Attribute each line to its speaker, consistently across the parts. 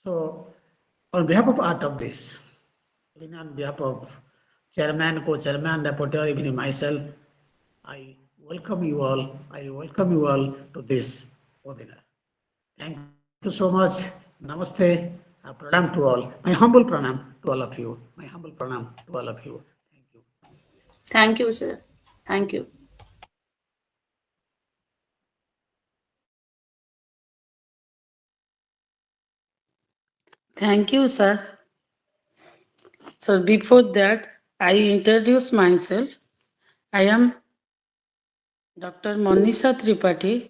Speaker 1: So, on behalf of Art of Bliss, even on behalf of Chairman, Co-Chairman, Rapporteur, even myself, I welcome you all. I welcome you all to this webinar. Thank you so much. Namaste. Pranam to all. My humble pranam to all of you. My humble pranam to all of you. Thank you.
Speaker 2: Thank you, sir. Thank you. Thank you, sir. So before that, I introduce myself. I am Dr. Monisha Tripathi,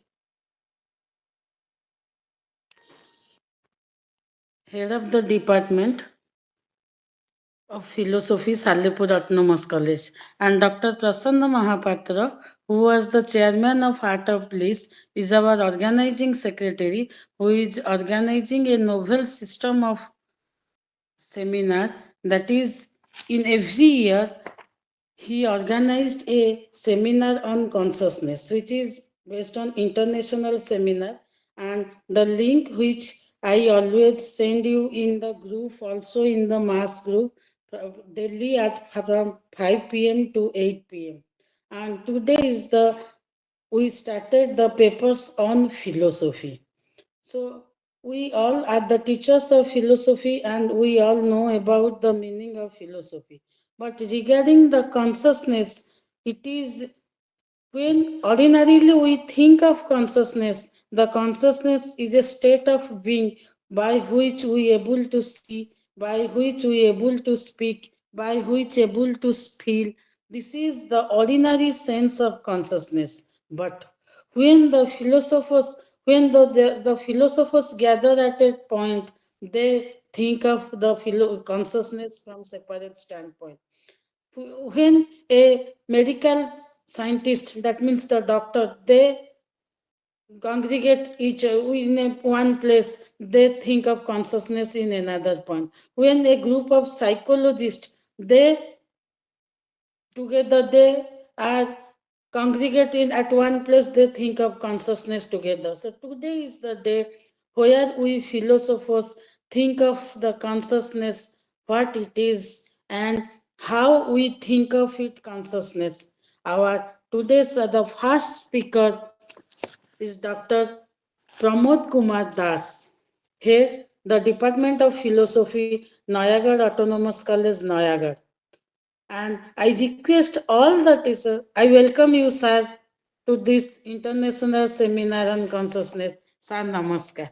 Speaker 2: head of the department of Philosophy, Salepur Autonomous College, and Dr. Prasanna Mahapatra, who was the chairman of Art of Bliss, is our organizing secretary, who is organizing a novel system of seminar that is in every year he organized a seminar on consciousness, which is based on international seminar, and the link which I always send you in the group, also in the mass group, daily at from 5 p.m. to 8 p.m. And today is we started the papers on philosophy. So we all are the teachers of philosophy and we all know about the meaning of philosophy. But regarding the consciousness, it is when ordinarily we think of consciousness, the consciousness is a state of being by which we able to see, by which we able to speak, by which able to feel. This is the ordinary sense of consciousness. But when the philosophers, when the philosophers gather at a point, they think of the consciousness from separate standpoint. When a medical scientist, that means the doctor, they congregate each in one place, they think of consciousness in another point. When a group of psychologists, they together, they are congregate in at one place, they think of consciousness together. So today is the day where we philosophers think of the consciousness, what it is, and how we think of it consciousness. Our today's the first speaker is Dr. Pramod Kumar Das, here the Department of Philosophy, Nayagarh Autonomous College, Nayagarh. And I request all the teachers, I welcome you, sir, to this international seminar on consciousness. Sir, namaskar.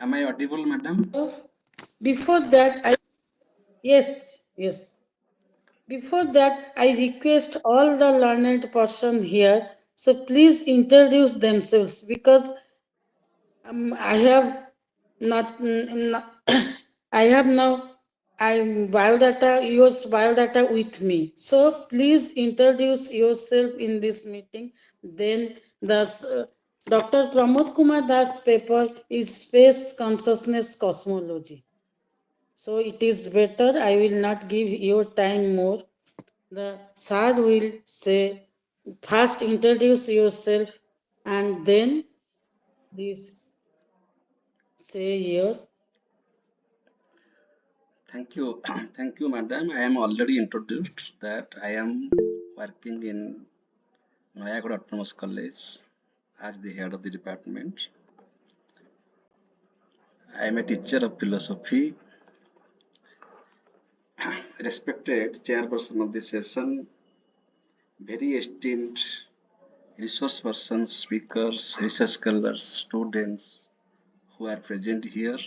Speaker 3: Am I audible, madam?
Speaker 2: So, before that, yes. Before that, I request all the learned person here, so please introduce themselves because I have not I have now yours biodata with me. So please introduce yourself in this meeting. Then the Dr. Pramod Kumar Das paper is Space Consciousness Cosmology. So it is better. I will not give your time more. The sir will say, first introduce yourself and then please say your.
Speaker 3: Thank you. Thank you, madam. I am already introduced that I am working in Nayagarh Autonomous College as the head of the department. I am a teacher of philosophy. Respected chairperson of the session, very esteemed resource persons, speakers, research scholars, students who are present here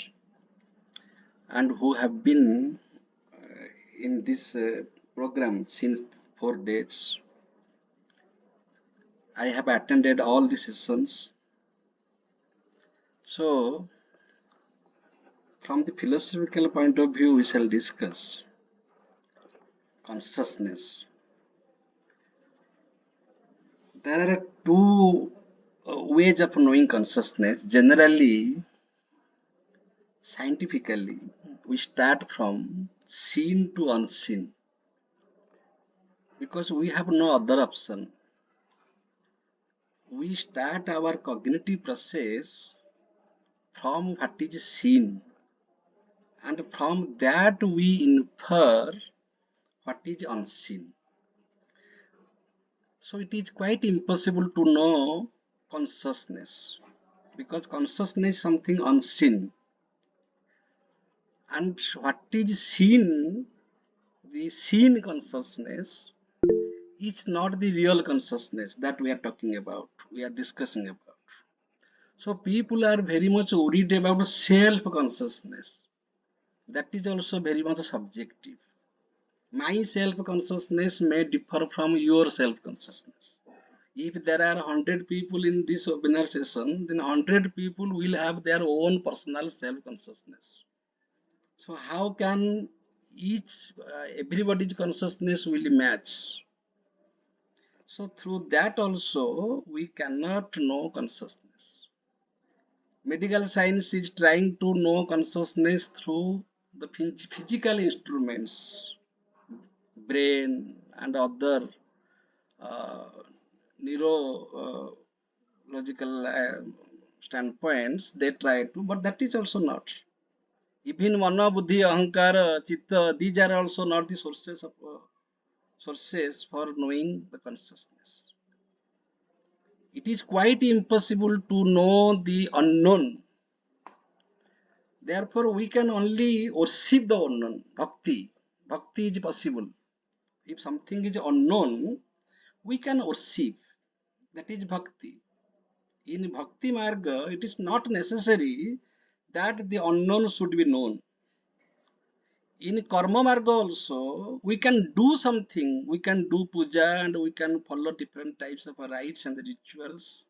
Speaker 3: and who have been in this program since 4 days. I have attended all the sessions. So, from the philosophical point of view, we shall discuss consciousness. There are two ways of knowing consciousness. Generally, scientifically, we start from seen to unseen because we have no other option. we start our cognitive process from what is seen, and from that we infer what is unseen. So it is quite impossible to know consciousness, because consciousness is something unseen, and what is seen, the seen consciousness, is not the real consciousness that we are talking about, we are discussing about. So people are very much worried about self consciousness. That is also very much subjective. My self consciousness may differ from your self consciousness. If there are 100 people in this webinar session, then 100 people will have their own personal self consciousness. So how can everybody's consciousness will match? So through that also we cannot know consciousness. Medical science is trying to know consciousness through the physical instruments, brain and other uh, neurological standpoints. They try to, but that is also not. Even mana, buddhi, ahankara, chitta, these are also not the sources for knowing the consciousness. It is quite impossible to know the unknown. Therefore, we can only worship the unknown. Bhakti. Bhakti is possible. If something is unknown, we can worship. That is bhakti. In bhakti marga, it is not necessary that the unknown should be known. In karma marga also, we can do something. We can do puja and we can follow different types of rites and rituals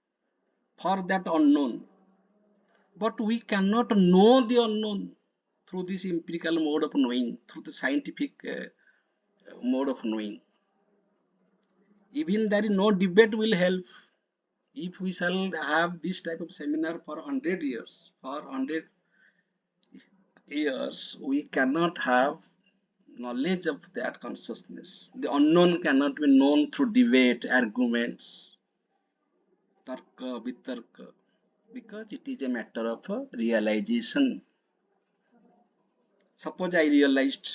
Speaker 3: for that unknown. But we cannot know the unknown through this empirical mode of knowing, through the scientific mode of knowing. Even there is no debate will help. If we shall have this type of seminar for 100 years, we cannot have knowledge of that consciousness. The unknown cannot be known through debate, arguments, tarka, vitarka, because it is a matter of realization. Suppose I realized,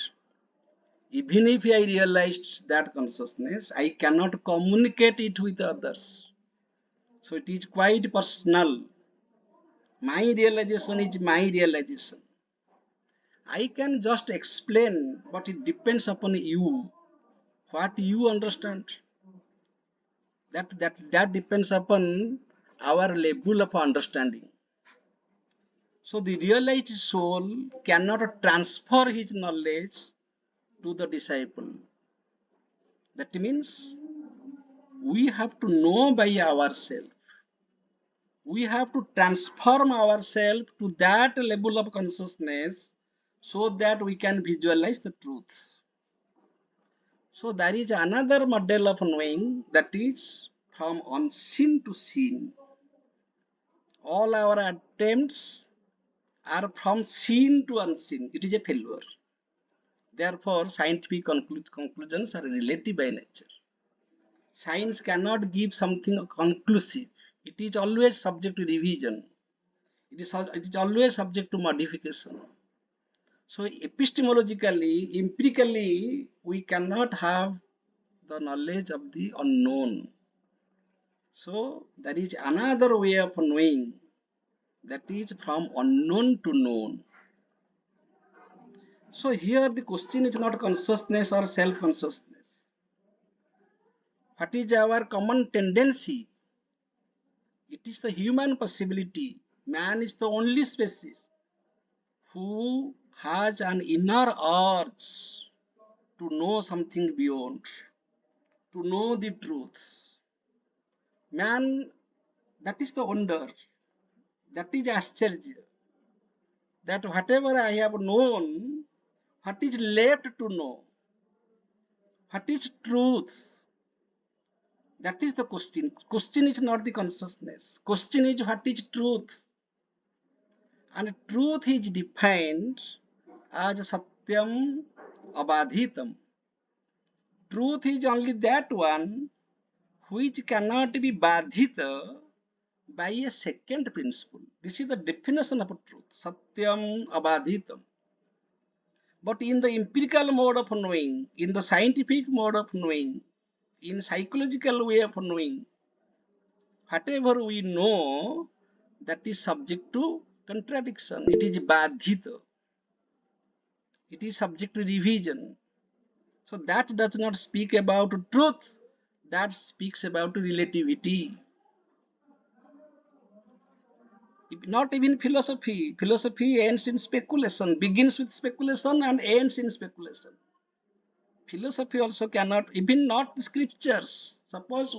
Speaker 3: even if I realized that consciousness, I cannot communicate it with others. So it is quite personal. My realization is my realization. I can just explain, but it depends upon you, what you understand. That depends upon our level of understanding. So the realized soul cannot transfer his knowledge to the disciple. That means we have to know by ourselves. We have to transform ourselves to that level of consciousness so that we can visualize the truth. So there is another model of knowing, that is from unseen to seen. All our attempts are from seen to unseen. It is a failure. Therefore, scientific conclusions are relative by nature. Science cannot give something conclusive. It is always subject to revision. It is always subject to modification. So epistemologically, empirically, we cannot have the knowledge of the unknown. So there is another way of knowing, that is from unknown to known. So here the question is not consciousness or self-consciousness. What is our common tendency? It is the human possibility. Man is the only species who has an inner urge to know something beyond, to know the truth. Man, that is the wonder, that is Ascharya, that whatever I have known, what is left to know? What is truth? That is the question. Question is not the consciousness. Question is what is truth? And truth is defined as Satyam Abadhitam. Truth is only that one which cannot be badhita by a second principle. This is the definition of truth. Satyam abadhitam. But in the empirical mode of knowing, in the scientific mode of knowing, in psychological way of knowing, whatever we know, that is subject to contradiction. It is badhita. It is subject to revision. So that does not speak about truth. That speaks about relativity. Not even philosophy. Philosophy ends in speculation, begins with speculation and ends in speculation. Philosophy also cannot, even not the scriptures. Suppose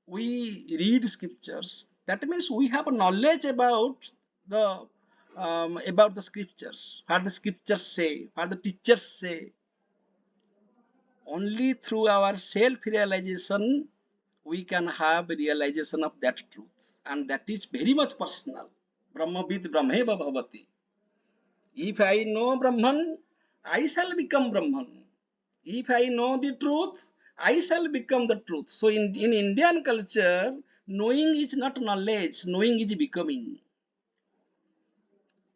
Speaker 3: we read scriptures, that means we have knowledge the about the scriptures, what the scriptures say, what the teachers say. Only through our self-realization we can have realization of that truth, and that is very much personal. Brahmavid Brahmeva Bhavati. If I know Brahman, I shall become Brahman. If I know the truth, I shall become the truth. So in Indian culture, knowing is not knowledge, knowing is becoming.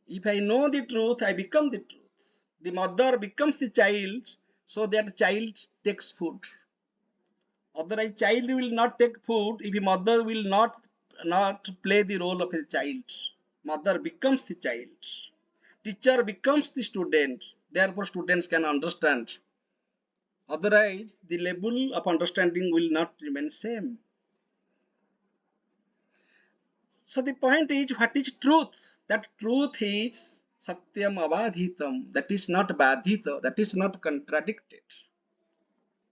Speaker 3: If I know the truth, I become the truth. The mother becomes the child, so that child takes food. Otherwise, child will not take food if a mother will not play the role of a child. Mother becomes the child. Teacher becomes the student. Therefore, students can understand. Otherwise, the level of understanding will not remain same. So the point is, what is truth? That truth is satyam avadhitam. That is not badhita. That is not contradicted.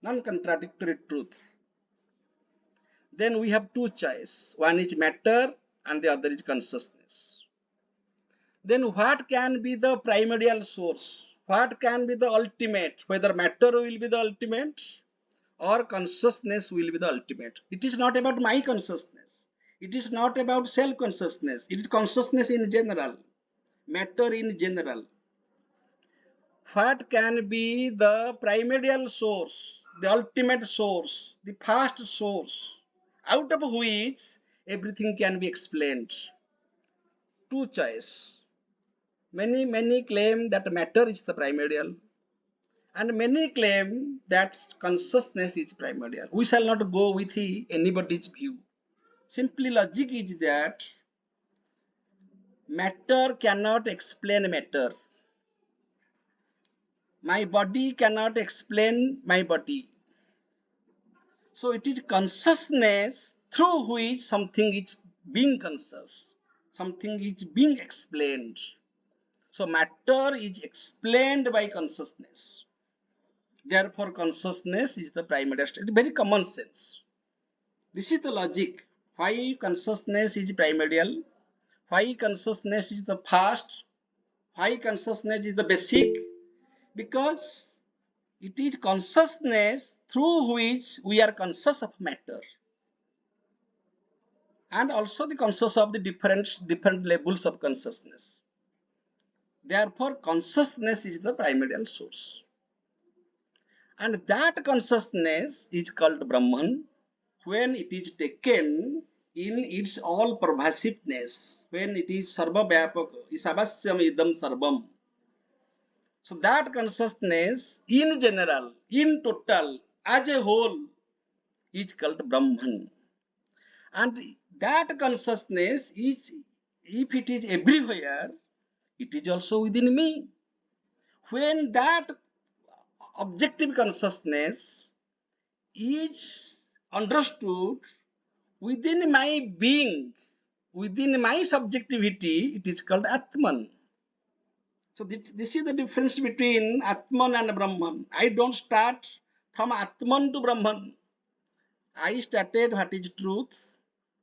Speaker 3: Non-contradictory truth. Then we have two choices. One is matter and the other is consciousness. Then what can be the primordial source? What can be the ultimate? Whether matter will be the ultimate or consciousness will be the ultimate. It is not about my consciousness. It is not about self-consciousness. It is consciousness in general, matter in general. What can be the primordial source, the ultimate source, the first source, out of which everything can be explained? Two choice. Many claim that matter is the primordial, and many claim that consciousness is primordial. We shall not go with anybody's view. Simply logic is that matter cannot explain matter. My body cannot explain my body. So it is consciousness through which something is being conscious, something is being explained. So matter is explained by consciousness. Therefore, consciousness is the primary state. Very common sense. This is the logic. Why consciousness is primordial? Why consciousness is the first? Why consciousness is the basic? Because it is consciousness through which we are conscious of matter, and also the conscious of the different levels of consciousness. Therefore, consciousness is the primordial source. And that consciousness is called Brahman when it is taken in its all pervasiveness, when it is sarva vyapaka, isavasyam idam sarvam. So that consciousness in general, in total, as a whole, is called Brahman. And that consciousness is, if it is everywhere, it is also within me. When that objective consciousness is understood within my being, within my subjectivity, it is called Atman. So this is the difference between Atman and Brahman. I don't start from Atman to Brahman. I started what is truth.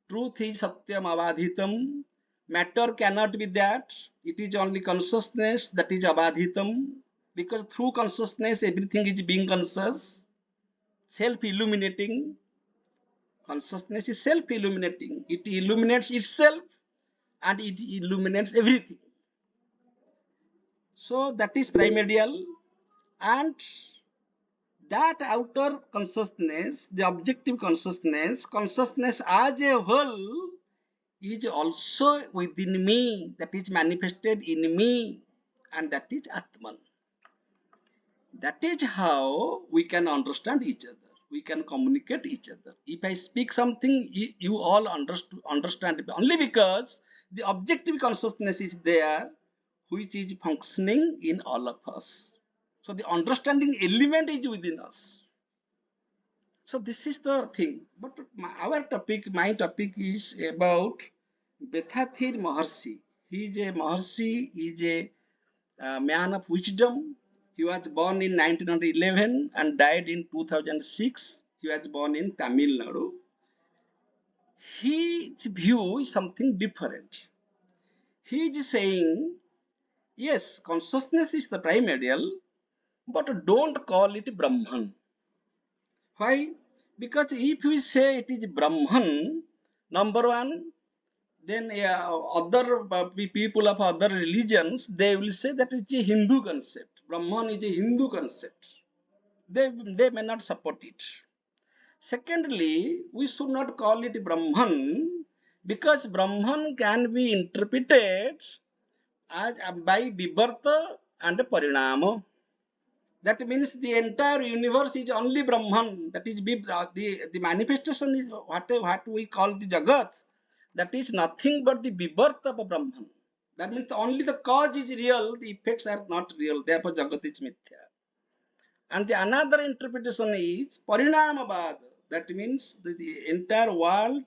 Speaker 3: Truth is Satyam Avadhitam. Matter cannot be that. It is only consciousness that is Avadhitam. Because through consciousness, everything is being conscious, self-illuminating. Consciousness is self-illuminating. It illuminates itself and it illuminates everything. So that is primordial, and That outer consciousness, the objective consciousness as a whole is also within me, that is manifested in me, and that is Atman. That is how we can understand each other. We can communicate each other. If I speak something, you all understand it only because the objective consciousness is there, which is functioning in all of us. So the understanding element is within us. So this is the thing. But my topic is about Bethathir Maharshi. He is a Maharshi, he is a man of wisdom. He was born in 1911 and died in 2006. He was born in Tamil Nadu. His view is something different. He is saying, yes, consciousness is the primordial, but don't call it Brahman. Why? Because if we say it is Brahman, number one, then other people of other religions, they will say that it's a Hindu concept. Brahman is a Hindu concept. They may not support it. Secondly, we should not call it Brahman because Brahman can be interpreted as by Vibharta and Parinama. That means the entire universe is only Brahman. That is the manifestation is what we call the Jagat. That is nothing but the Vibharta of Brahman. That means only the cause is real, the effects are not real. Therefore, Jagat is Mithya. And the another interpretation is Parinamabad. That means the entire world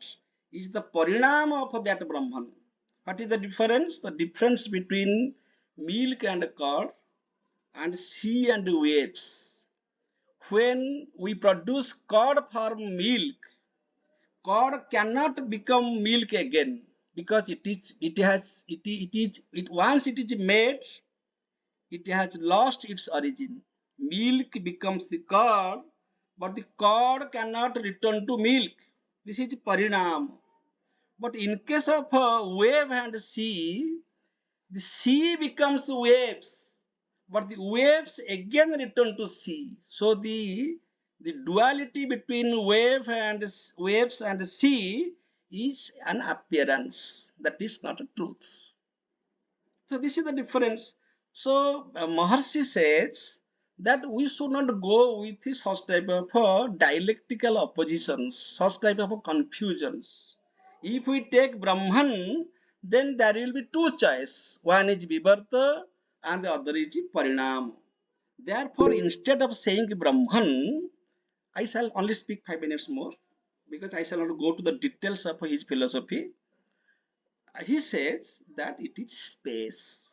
Speaker 3: is the Parinama of that Brahman. What is the difference? The difference between milk and curd and sea and waves. When we produce curd from milk, curd cannot become milk again because once it is made, it has lost its origin. Milk becomes the curd, but the curd cannot return to milk. This is parinam. But in case of wave and sea, the sea becomes waves, but the waves again return to sea. So the duality between waves and sea is an appearance. That is not a truth. So this is the difference. So Maharshi says that we should not go with such type of dialectical oppositions, such type of confusions. If we take Brahman, then there will be two choices. One is Vibharta and the other is Parinam. Therefore, instead of saying Brahman, I shall only speak 5 minutes more because I shall not go to the details of his philosophy. He says that it is space.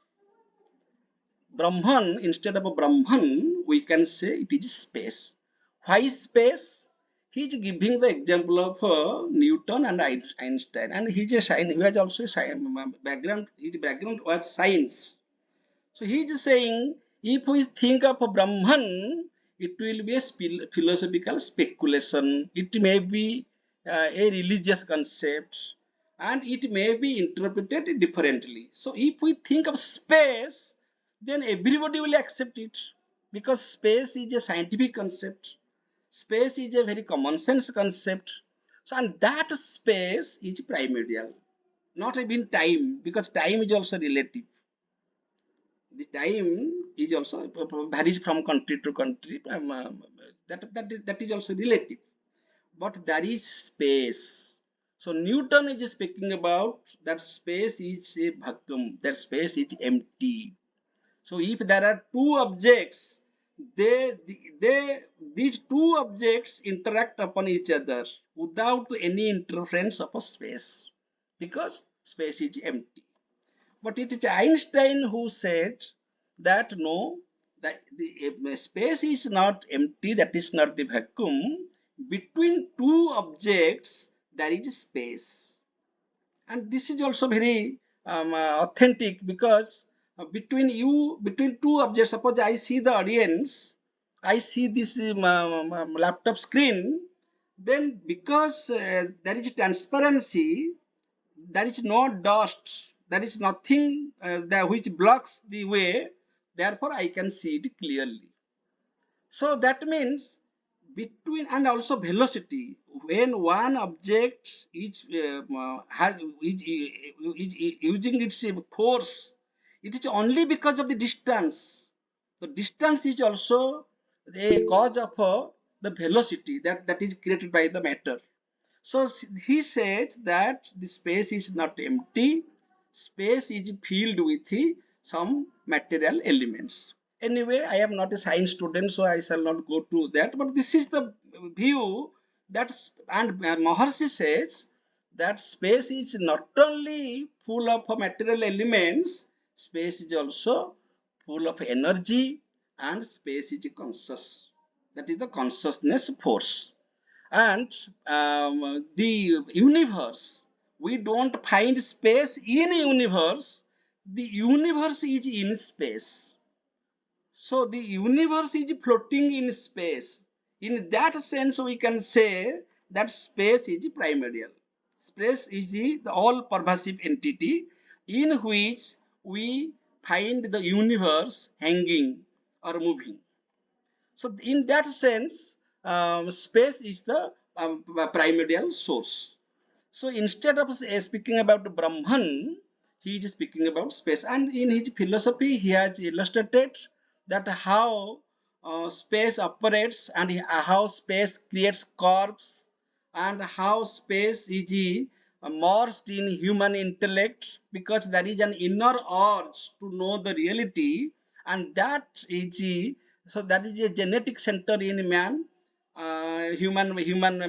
Speaker 3: Brahman, instead of a Brahman, we can say it is space. Why space? He is giving the example of Newton and Einstein, and he is a science. He has also a background. His background was science. So he is saying, if we think of a Brahman, it will be a philosophical speculation. It may be a religious concept, and it may be interpreted differently. So if we think of space, then everybody will accept it because space is a scientific concept. Space is a very common sense concept. So, and that space is primordial, not even time, because time is also relative. The time is also varies from country to country. That is also relative. But there is space. So Newton is speaking about that space is a vacuum. That space is empty. So if there are two objects, these two objects interact upon each other without any interference of a space because space is empty. But it is Einstein who said that no, that the space is not empty, that is not the vacuum. Between two objects, there is space. And this is also very authentic because between two objects, suppose I see the audience, I see this laptop screen, then because there is transparency, there is no dust, there is nothing that which blocks the way, therefore I can see it clearly. So that means between, and also velocity. When one object is using its force, it is only because of the distance. The distance is also a cause of the velocity that is created by the matter. So he says that the space is not empty, space is filled with some material elements. Anyway, I am not a science student, so I shall not go to that, but this is the view that, and Maharshi says that space is not only full of material elements, space is also full of energy, and space is conscious. That is the consciousness force. And the universe, we don't find space in universe, the universe is in space. So the universe is floating in space. In that sense, we can say that space is primordial. Space is the all pervasive entity in which we find the universe hanging or moving. So in that sense, space is the primordial source. So instead of speaking about Brahman, he is speaking about space. And in his philosophy, he has illustrated that how space operates, and how space creates curves, and how space is merged in human intellect, because there is an inner urge to know the reality, and that is so that is a genetic center in man, human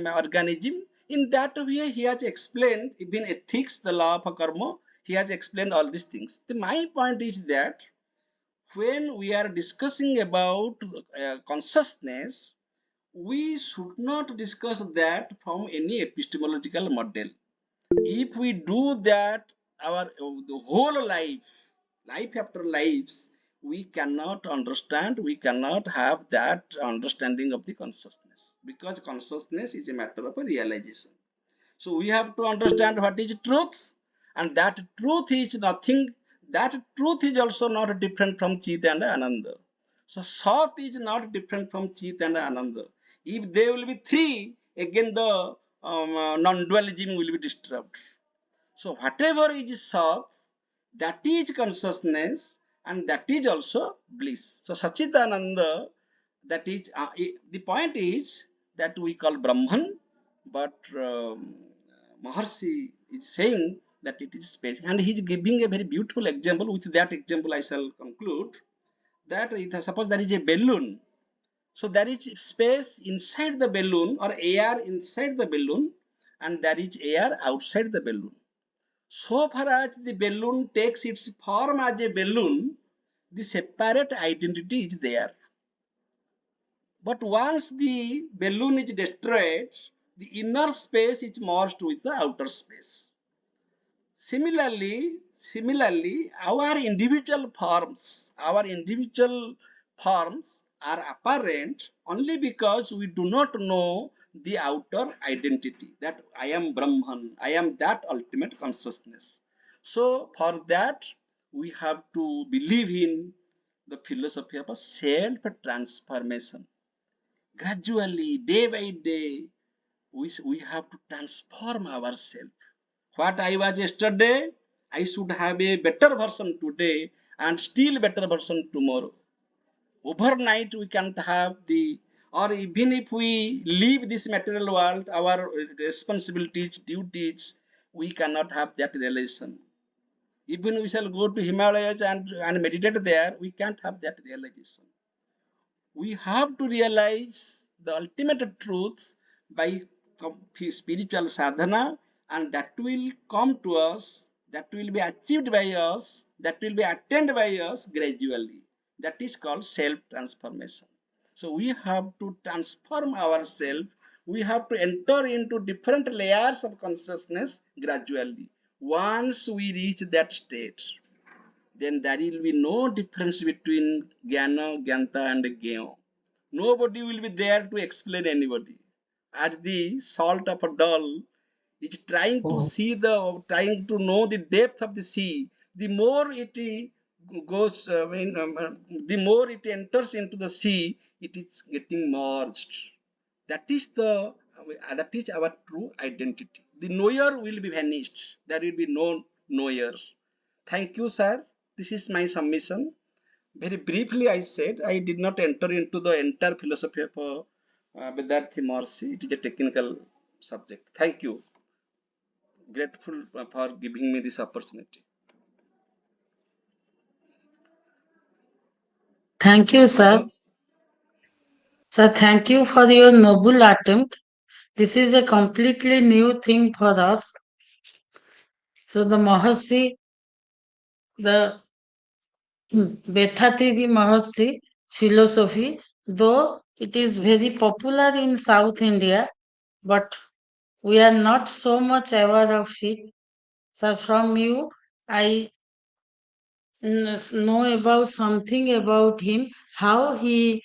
Speaker 3: organism. In that way, he has explained even ethics, the law of karma. He has explained all these things. My point is that when we are discussing about consciousness, we should not discuss that from any epistemological model. If we do that, our the whole life after lives, we cannot understand, we cannot have that understanding of the consciousness, because consciousness is a matter of a realization. So we have to understand what is truth, and that truth is nothing, that truth is also not different from Chit and Ananda. So Sat is not different from Chit and Ananda. If they will be three, again the non-dualism will be disturbed. So whatever is Sat, that is consciousness, and that is also bliss. So Sachidananda, that is the point is that we call Brahman, but Maharshi is saying that it is space, and he is giving a very beautiful example. With that example, I shall conclude that suppose there is a balloon. So there is space inside the balloon, or air inside the balloon, and there is air outside the balloon. So far as the balloon takes its form as a balloon, the separate identity is there. But once the balloon is destroyed, the inner space is merged with the outer space. Similarly, our individual forms are apparent only because we do not know the outer identity, that I am Brahman, I am that ultimate consciousness. So for that, we have to believe in the philosophy of a self-transformation. Gradually, day by day, we have to transform ourselves. What I was yesterday, I should have a better version today, and still better version tomorrow. Overnight we can't have the, or even if we leave this material world, our responsibilities, duties, we cannot have that realization. Even we shall go to Himalayas and meditate there, we can't have that realization. We have to realize the ultimate truth by spiritual sadhana, and that will come to us, that will be achieved by us, that will be attained by us gradually. That is called self transformation. So we have to transform ourselves, we have to enter into different layers of consciousness gradually. Once we reach that state, then there will be no difference between Jnana, Gyanta, and Gyo. Nobody will be there to explain anybody. As the salt of a doll is trying to see trying to know the depth of the sea, the more it goes, the more it enters into the sea, it is getting merged. That is that is our true identity. The knower will be vanished. There will be no knower. Thank you, sir. This is my submission. Very briefly, I said I did not enter into the entire philosophy of Vedarthi Mercy. It is a technical subject. Thank you. Grateful for giving me this opportunity.
Speaker 2: Thank you, sir. Sir, thank you for your noble attempt. This is a completely new thing for us. So the Mahasi, the Bethatiri Mahasi philosophy, though it is very popular in South India, but we are not so much aware of it. So from you, I know about something about him, how he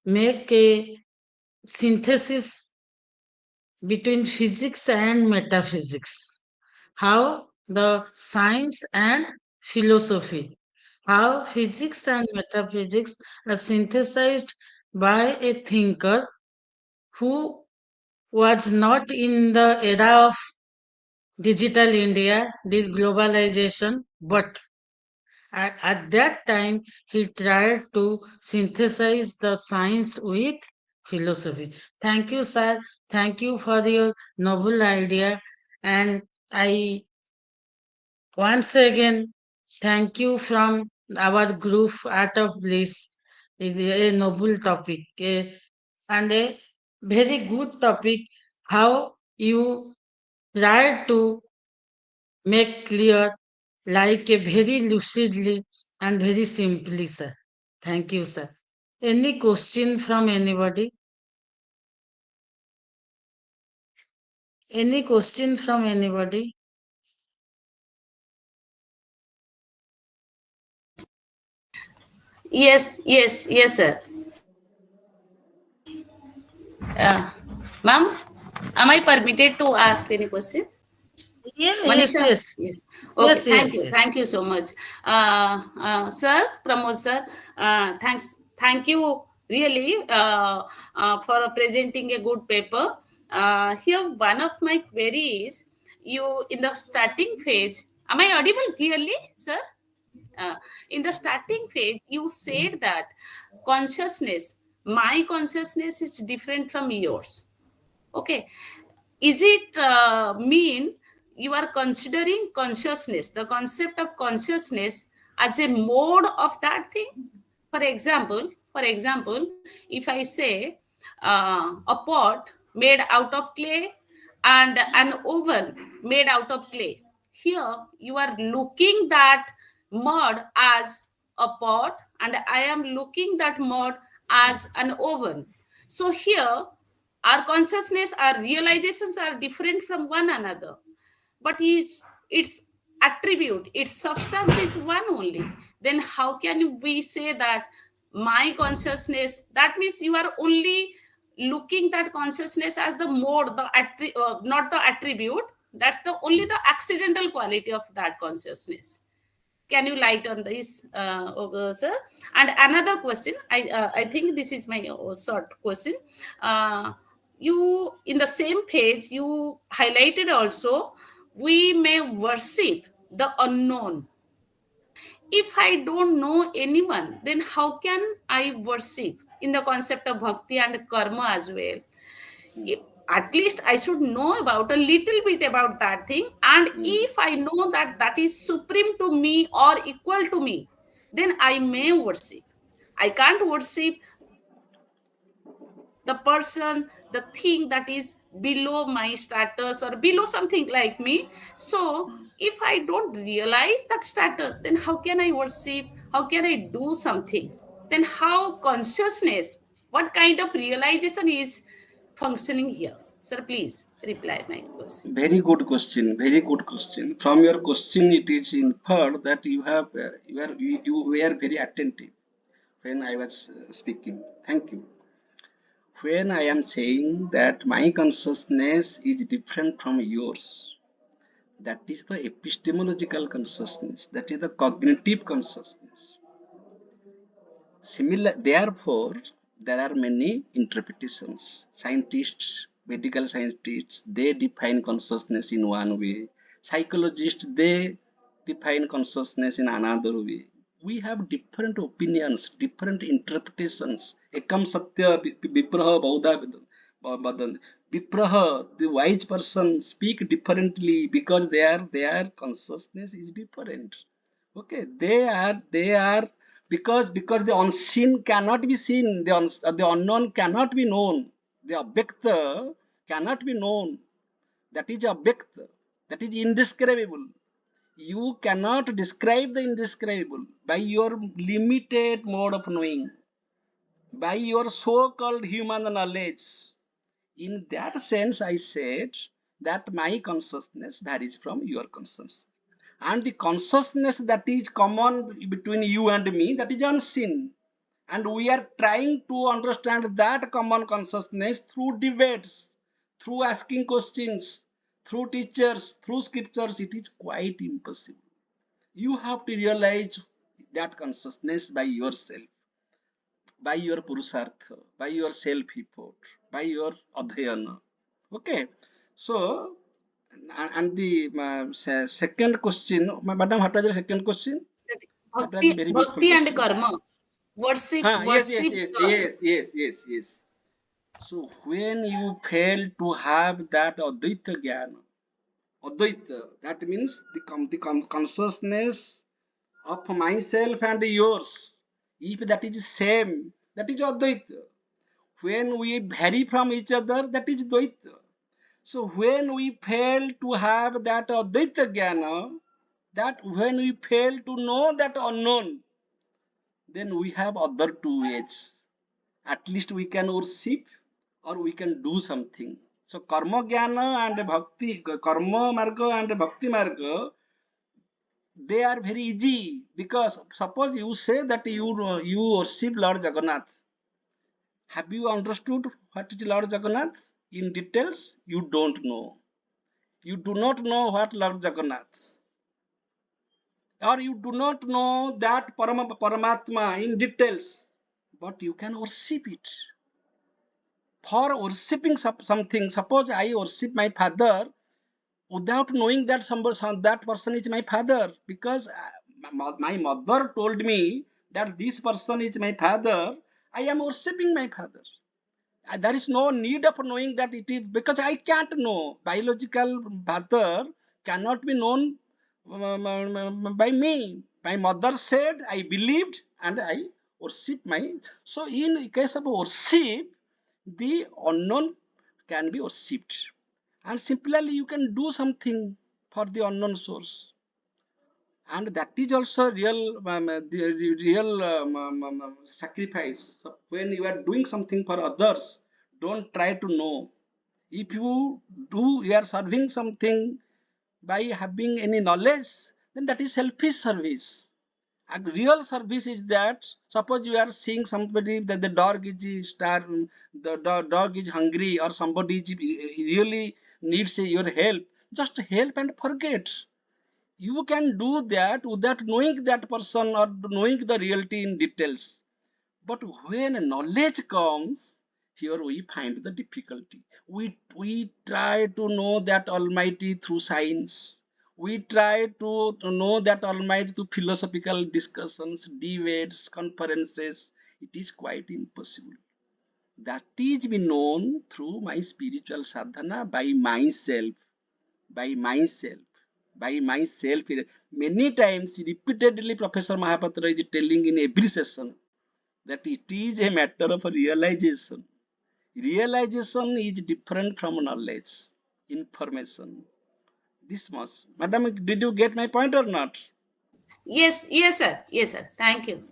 Speaker 2: make a synthesis between physics and metaphysics, how the science and philosophy, how physics and metaphysics are synthesized by a thinker who was not in the era of digital India, this globalization, but at that time he tried to synthesize the science with philosophy. Thank you, sir. Thank you for your noble idea. And I once again thank you from our group Art of Bliss. It is a noble topic and a very good topic. How you try to make clear like a very lucidly and very simply, sir. Thank you, sir. Any question from anybody? Any question from anybody?
Speaker 4: Yes, sir. Uh, Ma'am, am I permitted to ask any question?
Speaker 2: Yes,
Speaker 4: Manisha?
Speaker 2: yes,
Speaker 4: Yes. Okay,
Speaker 2: yes, yes, yes.
Speaker 4: Thank you so much. Sir, Pramod sir, thank you really for presenting a good paper. Here, one of my queries, you in the starting phase, am I audible clearly, sir? uh, in the starting phase you said that consciousness, my consciousness is different from yours. Okay, is it mean you are considering consciousness, the concept of consciousness, as a mode of that thing? For example, if I say a pot made out of clay and an oven made out of clay, here you are looking that mud as a pot and I am looking that mud as an oven. So here our consciousness, our realizations are different from one another, but its attribute, its substance is one only. Then how can we say that my consciousness, that means you are only looking that consciousness as the mode, not the attribute, that's the only the accidental quality of that consciousness. Can you light on this, sir? And another question, I think this is my short question. uh, you in the same page you highlighted also, we may worship the unknown. If I don't know anyone, then how can I worship? In the concept of bhakti and karma as well, if at least I should know about a little bit about that thing, and if I know that that is supreme to me or equal to me, then I may worship. I can't worship the person, the thing that is below my status or below something like me. So if I don't realize that status, then how can I worship? How can I do something? Then how consciousness, what kind of realization is functioning here? Sir, please reply my question.
Speaker 3: Very good question. Very good question. From your question, it is inferred that you were very attentive when I was speaking. Thank you. When I am saying that my consciousness is different from yours, That is the epistemological consciousness, that is the cognitive consciousness. Similar, therefore, there are many interpretations. Scientists, medical scientists, they define consciousness in one way. Psychologists, they define consciousness in another way. We have different opinions, different interpretations. Ekam satya vipraha bauddha vadanti. Vipraha, the wise person, speak differently because their consciousness is different. Okay, they are because the unseen cannot be seen, the unknown cannot be known, the object cannot be known. That is object, that is indescribable. You cannot describe the indescribable by your limited mode of knowing, by your so-called human knowledge. In that sense, I said that my consciousness varies from your consciousness. And the consciousness that is common between you and me, that is unseen. And we are trying to understand that common consciousness through debates, through asking questions, through teachers, through scriptures. It is quite impossible. You have to realize that consciousness by yourself, by your purusartha, by your self-effort, by your adhyana. Okay, so and the second question, madam, what was the second question?
Speaker 4: That
Speaker 3: That was a very beautiful
Speaker 4: bhakti and
Speaker 3: question.
Speaker 4: karma, worship,
Speaker 3: Yes, yes,
Speaker 4: worship
Speaker 3: yes,
Speaker 4: the.
Speaker 3: yes, yes, yes, yes. So when you fail to have that Advaita Jnana, Advaita, that means the consciousness of myself and yours, if that is same, that is Advaita. When we vary from each other, that is Dvaita. So when we fail to have that Advaita Jnana, that when we fail to know that unknown, then we have other two ways. At least we can worship or we can do something. So karma jnana and bhakti, karma marga and bhakti marga, they are very easy because suppose you say that you worship Lord Jagannath. Have you understood what is Lord Jagannath in details? You don't know. You do not know what Lord Jagannath, or you do not know that Paramatma in details, but you can worship it. For worshipping something, suppose I worship my father without knowing that that person is my father, because my mother told me that this person is my father, I am worshipping my father. There is no need of knowing that it is, because I can't know. Biological father cannot be known by me. My mother said, I believed, and I worship my. So, in case of worship, the unknown can be worshipped. And similarly, you can do something for the unknown source. And that is also the real sacrifice. So when you are doing something for others, don't try to know. If you are serving something by having any knowledge, then that is selfish service. A real service is that suppose you are seeing somebody that the dog is dog is hungry, or somebody is really needs your help, just help and forget. You can do that without knowing that person or knowing the reality in details. But when knowledge comes, here we find the difficulty. We try to know that Almighty through science. We try to know that Almighty through philosophical discussions, debates, conferences. It is quite impossible. That is be known through my spiritual sadhana by myself, by myself, by myself. Many times, repeatedly, Professor Mahapatra is telling in every session that it is a matter of realization. Realization is different from knowledge, information. This much. Madam, did you get my point or not?
Speaker 4: Yes, yes, sir. Yes, sir. Thank you.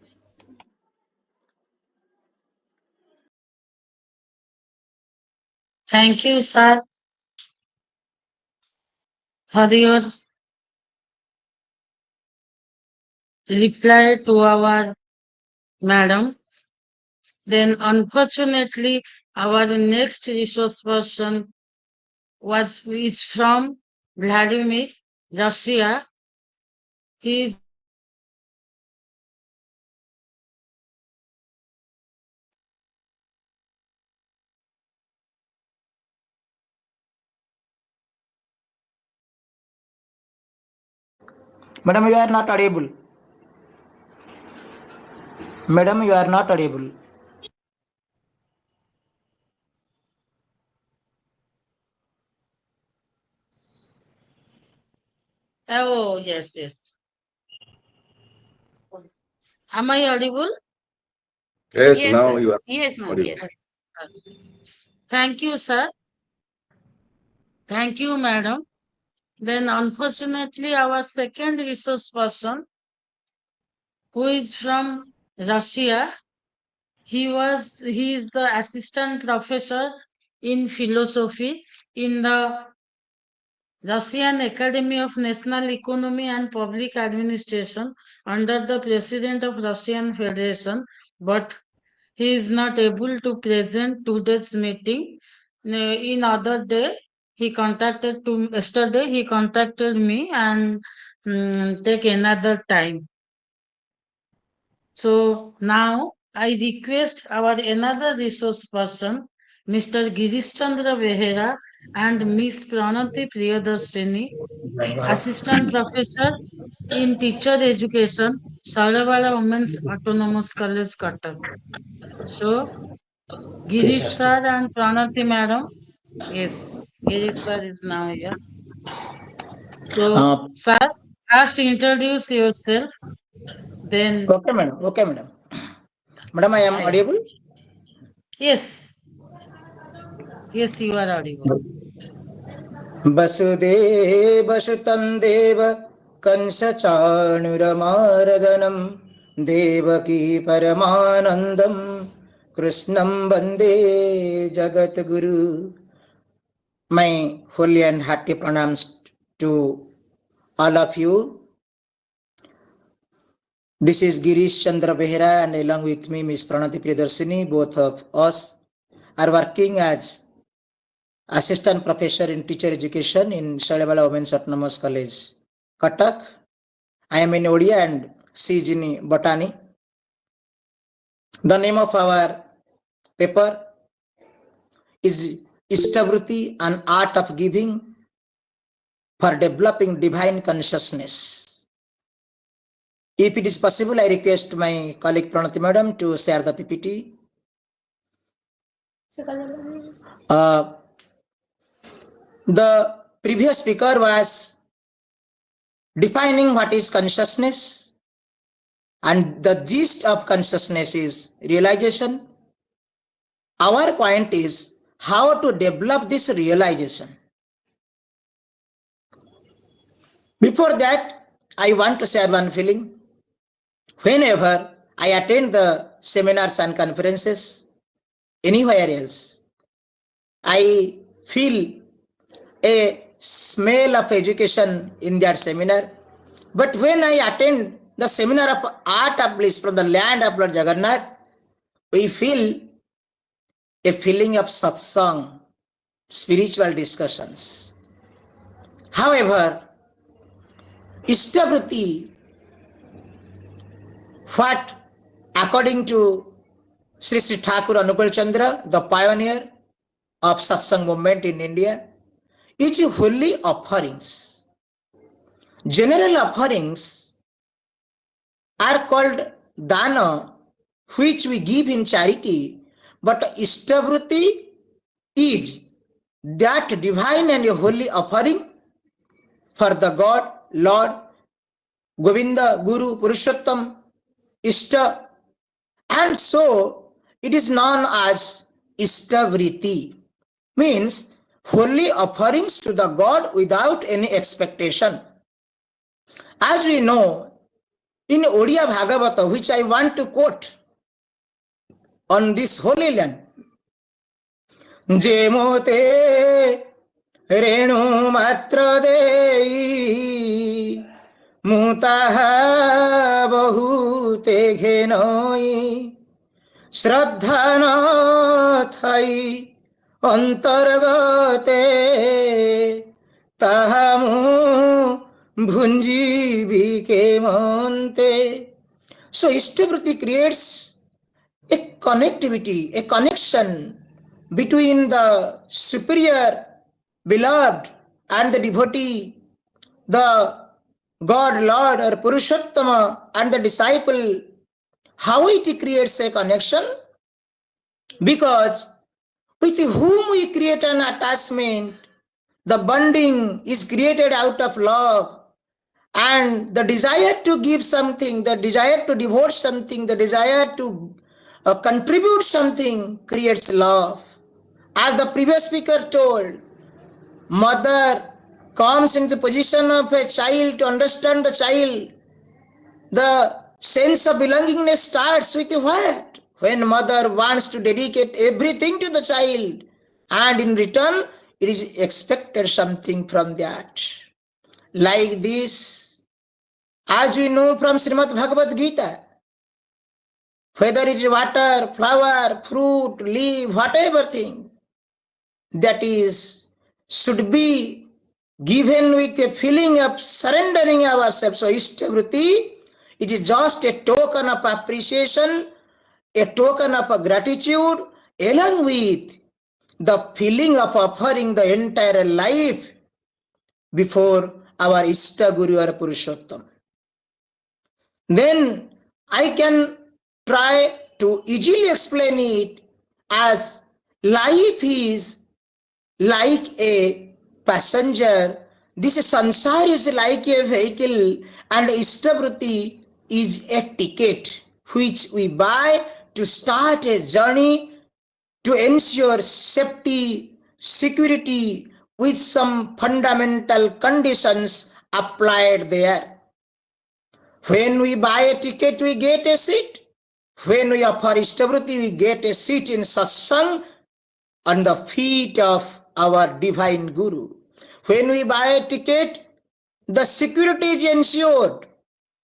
Speaker 2: Thank you, sir, for your reply to our madam. Then, unfortunately, our next resource person is from Vladimir. Russia. He is
Speaker 5: Madam, you are not audible. Madam, you are not audible.
Speaker 2: oh yes, yes. Am I audible?
Speaker 6: Yes,
Speaker 4: Yes,
Speaker 6: now
Speaker 4: sir.
Speaker 6: you are
Speaker 4: Yes, ma'am.
Speaker 6: audible.
Speaker 4: Yes.
Speaker 2: Yes. Thank you, sir. Thank you, madam. Then unfortunately, our second resource person, who is from Russia, he is the assistant professor in philosophy in the Russian Academy of National Economy and Public Administration under the President of Russian Federation, but he is not able to present today's meeting. In other day, yesterday he contacted me and take another time. So now I request our another resource person, Mr. Girish Chandra Behera and Miss Pranati Priyadarshini, Assistant Professor in Teacher Education, Saravara Women's Autonomous College, Cuttack. So, Girish sir and Pranati madam, yes, Girish sir is now here. So,
Speaker 5: Uh,
Speaker 2: sir, first introduce yourself, then,
Speaker 5: okay, madam. Okay, madam. Madam, I am
Speaker 2: yeah.
Speaker 5: audible.
Speaker 2: Yes, yes, you are audible.
Speaker 5: वसुदेवसुतं देव कंसचाणुरमारदनं देवकी परमानन्दं कृष्णं वन्दे जगद्गुरु. My holy and hearty pranams to all of you. This is Girish Chandra Behera and along with me Miss Pranati Priyadarshini. Both of us are working as Assistant Professor in Teacher Education in Shailavala Women's Autonomous College, Cuttack. I am in Odia and she is in Botany. The name of our paper is Istavruti, an art of giving for developing divine consciousness. If it is possible, I request my colleague Pranati Madam to share the PPT. The previous speaker was defining what is consciousness, and the gist of consciousness is realization. Our point is how to develop this realization. Before that, I want to share one feeling. Whenever I attend the seminars and conferences anywhere else, I feel a smell of education in that seminar. But when I attend the seminar of Art of Bliss from the land of Lord Jagannath, we feel a feeling of satsang, spiritual discussions. However, Istavruti, what according to Sri Sri Thakur Anukul Chandra, the pioneer of satsang movement in India, is holy offerings. General offerings are called dana, which we give in charity, but Istavruti is that divine and holy offering for the God, Lord, Govinda, Guru, Purushottam, Ishta, and so it is known as Istavriti, means holy offerings to the God without any expectation. As we know, in Odia Bhagavata, which I want to quote on this holy land, Je mote renu matra dei mutaha bahute ghenoi শ্রদ্ধা ন থাই অন্তর্গতে তাহা মু bhunji ke mante. So Ishtavritti creates a connectivity, a connection between the superior beloved and the devotee, the God, Lord or Purushottama and the disciple. How it creates a connection? Because with whom we create an attachment, the bonding is created out of love, and the desire to give something, the desire to devote something, the desire to contribute something creates love. As the previous speaker told, mother comes into the position of a child to understand the child. The sense of belongingness starts with what? When mother wants to dedicate everything to the child, and in return it is expected something from that. Like this, as we know from Srimad Bhagavad Gita, whether it is water, flower, fruit, leaf, whatever thing, that is, should be given with a feeling of surrendering ourselves. So Ishtavritti, it is just a token of appreciation, a token of gratitude, along with the feeling of offering the entire life before our Ishta Guru or Purushottam. Then I can try to easily explain it as life is like a passenger. This sansar is like a vehicle, and Ishtavritti is a ticket which we buy to start a journey to ensure safety, security with some fundamental conditions applied there. When we buy a ticket, we get a seat. When we offer Ishtavritti, we get a seat in satsang on the feet of our divine Guru. When we buy a ticket, the security is ensured,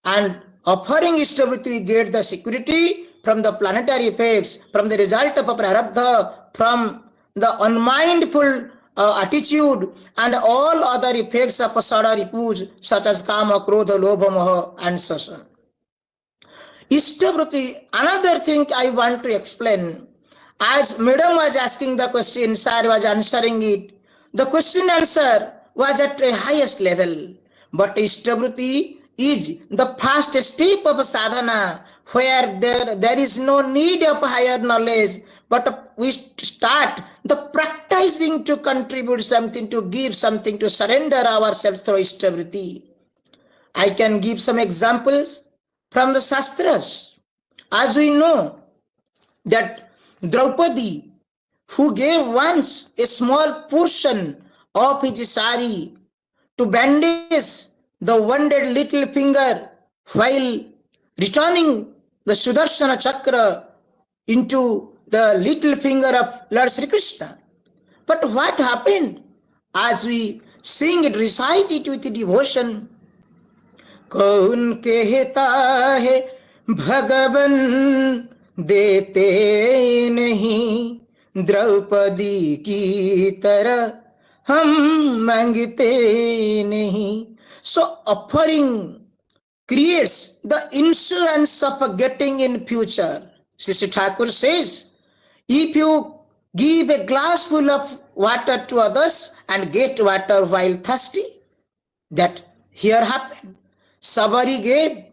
Speaker 5: and offering Ishtavritti, we get the security from the planetary effects, from the result of a prarabdha, from the unmindful attitude, and all other effects of asada ripuj, such as kama, krodha, lobha, moha, and so on. Ishtavritti, another thing I want to explain, as Madam was asking the question, Sir was answering it, the question answer was at a highest level. But Ishtavritti is the first step of sadhana, where there is no need of higher knowledge, but we start the practicing to contribute something, to give something, to surrender ourselves through Ishtavritti. I can give some examples from the Shastras. As we know that Draupadi, who gave once a small portion of his sari to bandage the wounded little finger while returning the Sudarshana Chakra into the little finger of Lord Sri Krishna. But what happened? As we sing it, recite it with devotion, कौन कहता है भगवन देते नहीं, द्रौपदी की तरह हम मांगते नहीं. So offering creates the insurance of getting in future. Sri Thakur says, if you give a glass full of water to others and get water while thirsty, that here happened. Sabari gave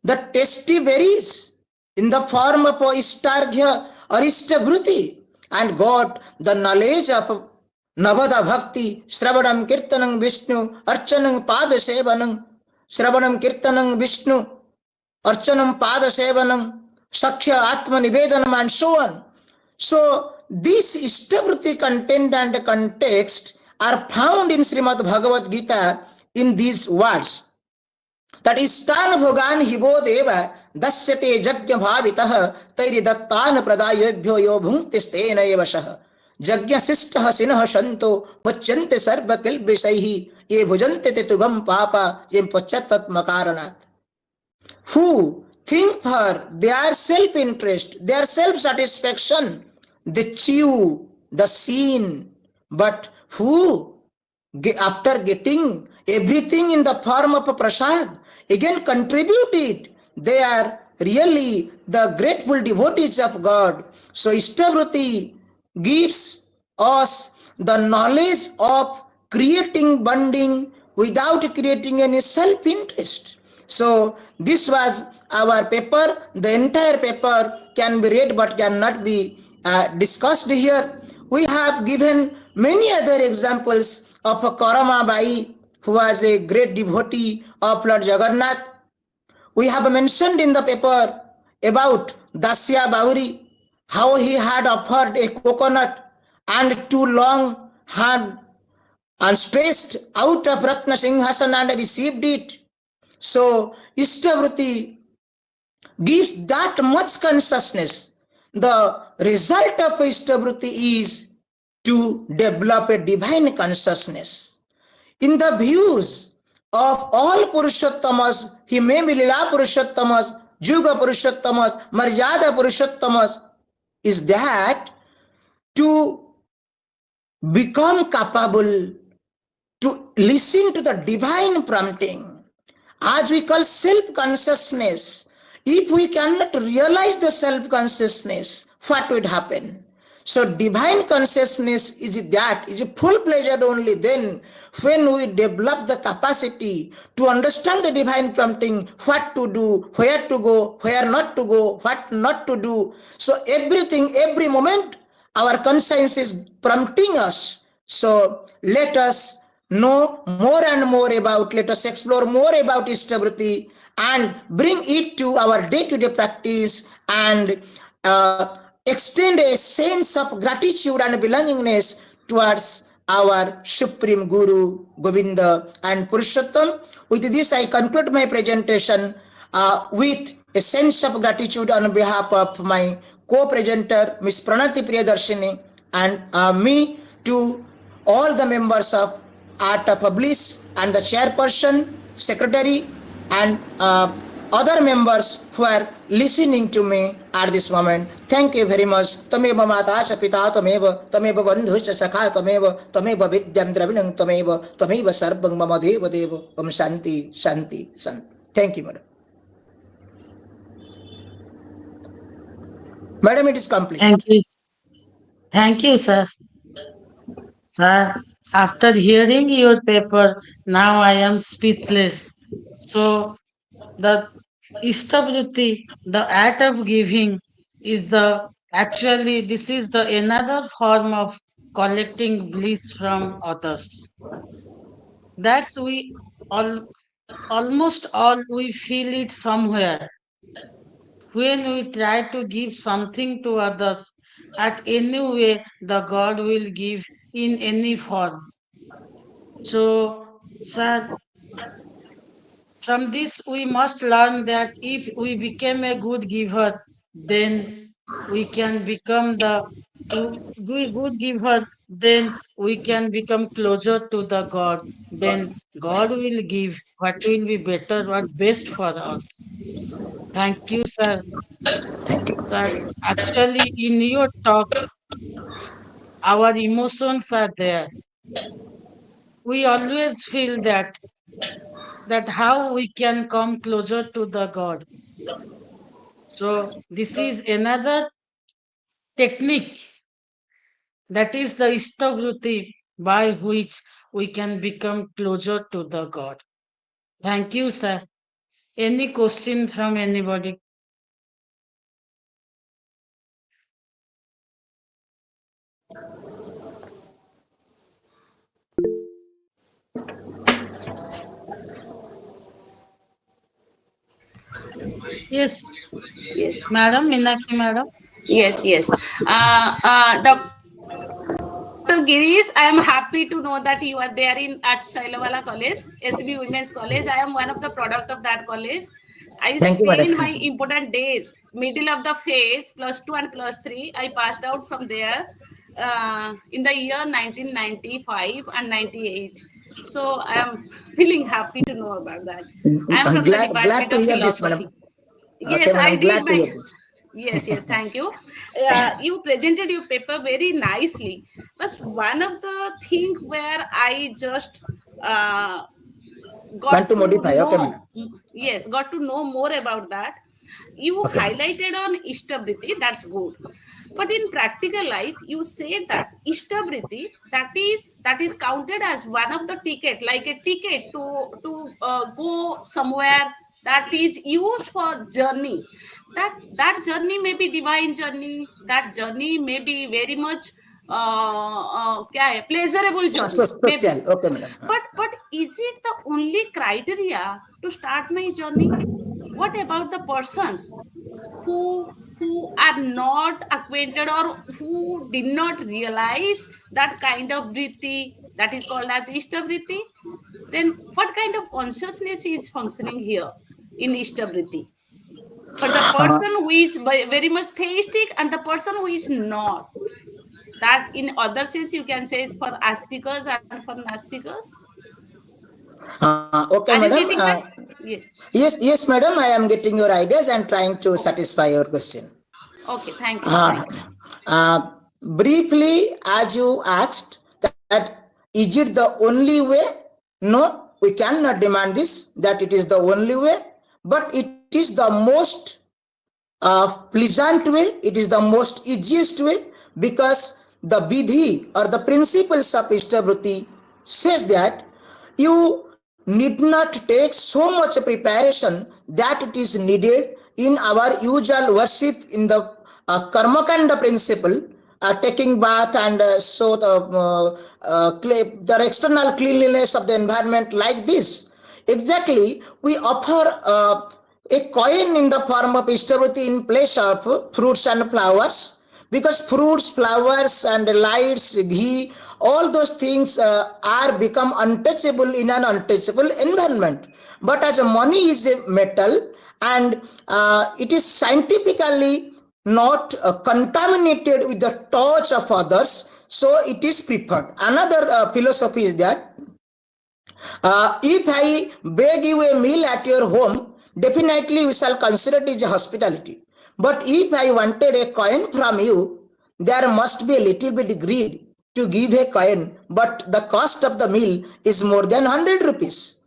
Speaker 5: the tasty berries in the form of Ishtarghya or Ishtavritti and got the knowledge of Navada Bhakti, Sravanam Kirtanam Vishnu, Archanam Pada Sevanam, Sravanam Kirtanam Vishnu, Archanam Pada Sevanam, Sakhya Atma Nivedanam, and so on. So, this Ishtavritti content and context are found in Srimad Bhagavad Gita in these words. That is, Stan Bhogan Hibo Deva, Dasyate Jagya Bhavitah, Tairi Dattan Pradayobhyo Yo Bhuntistena Evashaha, Jagya Sistah Sinah Shanto, Muchante Sarva Kilbisaihi, Ye Bhujante Tetugam Papa, Yem Pachatat Makaranat. Who think for their self-interest, their self-satisfaction, they chew the scene, but who after getting everything in the form of a prasad, again contribute it. They are really the grateful devotees of God. So Ishtabruti gives us the knowledge of creating bonding without creating any self-interest. So this was our paper. The entire paper can be read but cannot be discussed here. We have given many other examples of Karama Bai, who was a great devotee of Lord Jagannath. We have mentioned in the paper about Dasya Bauri, how he had offered a coconut and two long hand and stretched out of Ratna Singhasan and received it. So Ishtabruti gives that much consciousness. The result of Ishtabruti is to develop a divine consciousness. In the views of all Purushottamas, he may be Lila Purushottamas, Juga Purushottamas, Maryada Purushottamas, is that to become capable to listen to the divine prompting, as we call self-consciousness. If we cannot realize the self-consciousness, what would happen? So divine consciousness is that, is a full pleasure only then when we develop the capacity to understand the divine prompting, what to do, where to go, where not to go, what not to do. So everything, every moment, our conscience is prompting us. So let us know more and more about, let us explore more about Ishtabruti and bring it to our day-to-day practice and extend a sense of gratitude and belongingness towards our Supreme Guru, Govinda and Purushottam. With this, I conclude my presentation with a sense of gratitude on behalf of my co-presenter, Ms. Pranati Priyadarshini, and me to all the members of Art of Bliss and the chairperson, secretary, and other members who are listening to me at this moment. Thank you very much. Tameva mata cha pita tameva bandhu cha sakha tameva vidyam dravinam tameva sarvang mama deva deva. Om Shanti, Shanti, Shanti. Thank you, madam. Madam, it is complete.
Speaker 2: Thank you. Thank you, sir. Sir, after hearing your paper, now I am speechless. So, the stability, the act of giving is the actually, this is the another form of collecting bliss from others. That's we all, almost all we feel it somewhere. When we try to give something to others, at any way, the God will give in any form. So, sir, from this we must learn that if we become a good giver, then we can become the good giver, then we can become closer to the God. Then God will give what will be better, what best for us. Thank you, sir. Sir, actually, in your talk, our emotions are there. We always feel that how we can come closer to the God. So this is another technique, that is the istagruti, by which we can become closer to the God. Thank you, sir. Any question from anybody? Yes,
Speaker 4: Yes.
Speaker 2: madam, Meenakshi madam.
Speaker 4: Yes. Dr. Girish, I am happy to know that you are there at Sailawala College, SB Women's College. I am one of the product of that college. I
Speaker 5: Thank you, madam.
Speaker 4: spent my important days, middle of the phase, +2 and +3. I passed out from there in the year 1995 and 98. So I am feeling happy to know about that. I am
Speaker 5: I'm
Speaker 4: from the
Speaker 5: glad
Speaker 4: Department
Speaker 5: to
Speaker 4: of
Speaker 5: hear this, madam.
Speaker 4: Philosophy.
Speaker 5: Okay,
Speaker 4: Yes, I
Speaker 5: madam, glad
Speaker 4: did
Speaker 5: to
Speaker 4: my
Speaker 5: hear this.
Speaker 4: Yes, thank you. You presented your paper very nicely. But one of the thing where I just uh,
Speaker 5: Want
Speaker 4: got
Speaker 5: to
Speaker 4: to
Speaker 5: modify? Okay, madam.
Speaker 4: know, yes, got to know more about that. You
Speaker 5: Okay, madam.
Speaker 4: highlighted on Ishtabriti, that's good. But in practical life, you say that Ishtabriti, that is counted as one of the ticket, like a ticket to go somewhere, that is used for journey. That journey may be divine journey. That journey may be very much क्या है pleasurable
Speaker 5: So
Speaker 4: journey maybe.
Speaker 5: social. Okay, madam.
Speaker 4: But is it the only criteria to start my journey? What about the persons who are not acquainted or who did not realize that kind of vritti, that is called as ishtavriti? Then what kind of consciousness is functioning here in ishtavriti for the
Speaker 5: Uh,
Speaker 4: person who is very much theistic and the person who is not? That in other sense you can say is for astikas and for nastikas.
Speaker 5: okay,
Speaker 4: Are
Speaker 5: madam.
Speaker 4: you getting that? Yes.
Speaker 5: Yes, madam. I am getting your ideas and trying to satisfy your question.
Speaker 4: Okay, thank you,
Speaker 5: Uh,
Speaker 4: thank you.
Speaker 5: Briefly, as you asked, that is it the only way? No, we cannot demand this, that it is the only way, but it is the most pleasant way, it is the most easiest way, because the vidhi or the principles of Ishtabruti says that you need not take so much preparation that it is needed in our usual worship in the karmakanda principle, taking bath and the external cleanliness of the environment like this. Exactly, we offer a coin in the form of Ishtabruti in place of fruits and flowers, because fruits, flowers and lights, ghee, all those things are become untouchable in an untouchable environment. But as money is a metal and it is scientifically not contaminated with the touch of others, so it is preferred. Another philosophy is that if I beg you a meal at your home, definitely we shall consider it as hospitality. But if I wanted a coin from you, there must be a little bit greed to give a coin, but the cost of the meal is more than 100 rupees.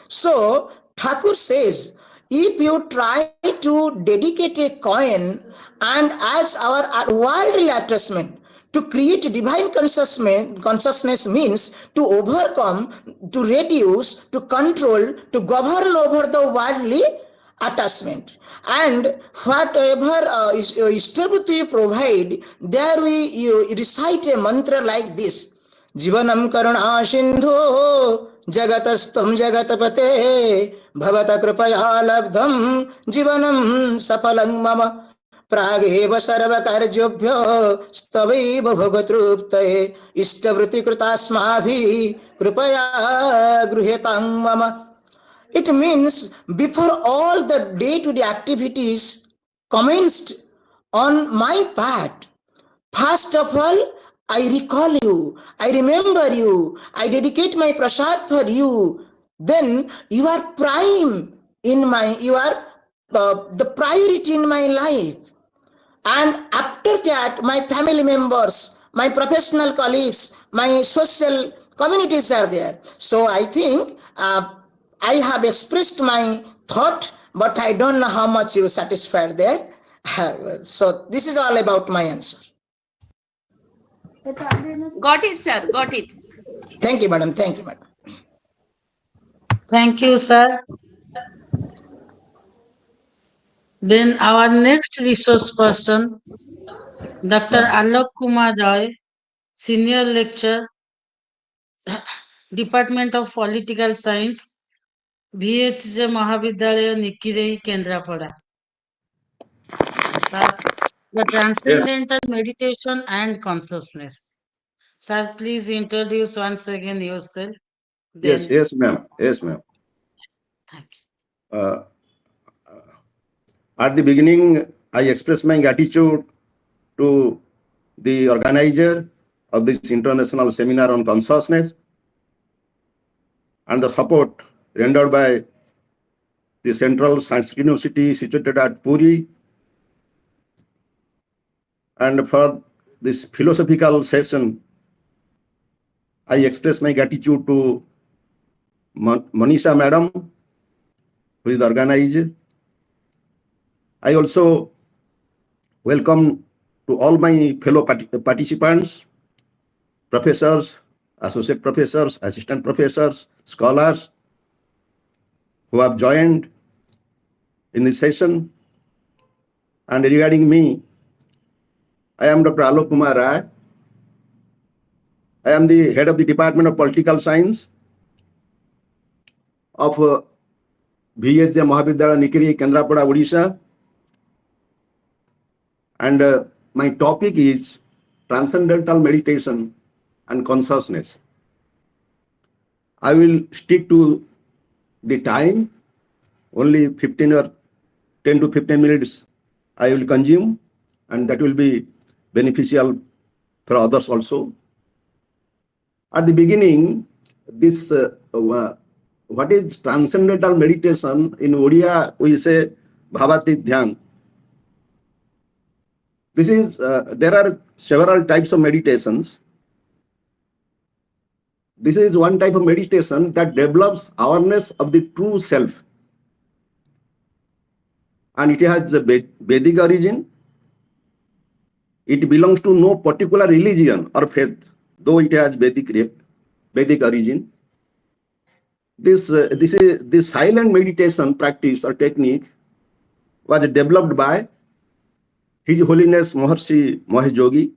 Speaker 5: So Thakur says, if you try to dedicate a coin and as our worldly attachment to create divine consciousness means to overcome, to reduce, to control, to govern over the worldly attachment. And whatever Ishtabruti provide, there we recite a mantra like this. जीवनम करुणा सिंधु जगतस्तुम जगतपते भवत कृपया लब्धम जीवनम सफलं मम प्रागेव सर्वकार्योभ्यो स्तवैव भोगतृप्तये इष्टवृत्ति कृतास्माभिः कृपया गृह्यतां मम. It means before all the day-to-day activities commenced on my part, first of all, I recall you, I remember you, I dedicate my prasad for you. Then you are prime in my, you are the priority in my life. And after that, my family members, my professional colleagues, my social communities are there. So I think I have expressed my thought, but I don't know how much you satisfied there. So this is all about my answer.
Speaker 4: Got it, sir, got it.
Speaker 5: Thank you, madam. Thank you, madam.
Speaker 2: Thank you, sir. Then our next resource person, Dr. Alok Kumar Roy, Senior Lecturer, Department of Political Science, VHJ Mahavidyalaya Nikirei Kendrapada. Sir, the
Speaker 6: Yes,
Speaker 2: Transcendental Meditation and Consciousness. Sir, please introduce once again yourself. Then,
Speaker 6: yes, ma'am. Yes, ma'am.
Speaker 2: thank you.
Speaker 6: Uh, at the beginning, I express my gratitude to the organizer of this international seminar on consciousness and the support rendered by the Central Science University situated at Puri And for this philosophical session, I express my gratitude to Manisha Madam, who is the organizer. I also welcome to all my fellow participants, professors, associate professors, assistant professors, scholars who have joined in this session. And regarding me, I am Dr. Alok Kumar Rai. I am the head of the Department of Political Science of VHJ Mahavidyalaya Nikiri, Kendrapada, Odisha. And my topic is transcendental meditation and consciousness. I will stick to the time, only 15 or 10 to 15 minutes I will consume, and that will be beneficial for others also. At the beginning, this what is transcendental meditation? In Odia, we say Bhavati Dhyan. This is there are several types of meditations. This is one type of meditation that develops awareness of the true self, and it has a Vedic origin. It belongs to no particular religion or faith, though it has Vedic origin. This silent meditation practice or technique was developed by His Holiness Maharishi Mahesh Yogi.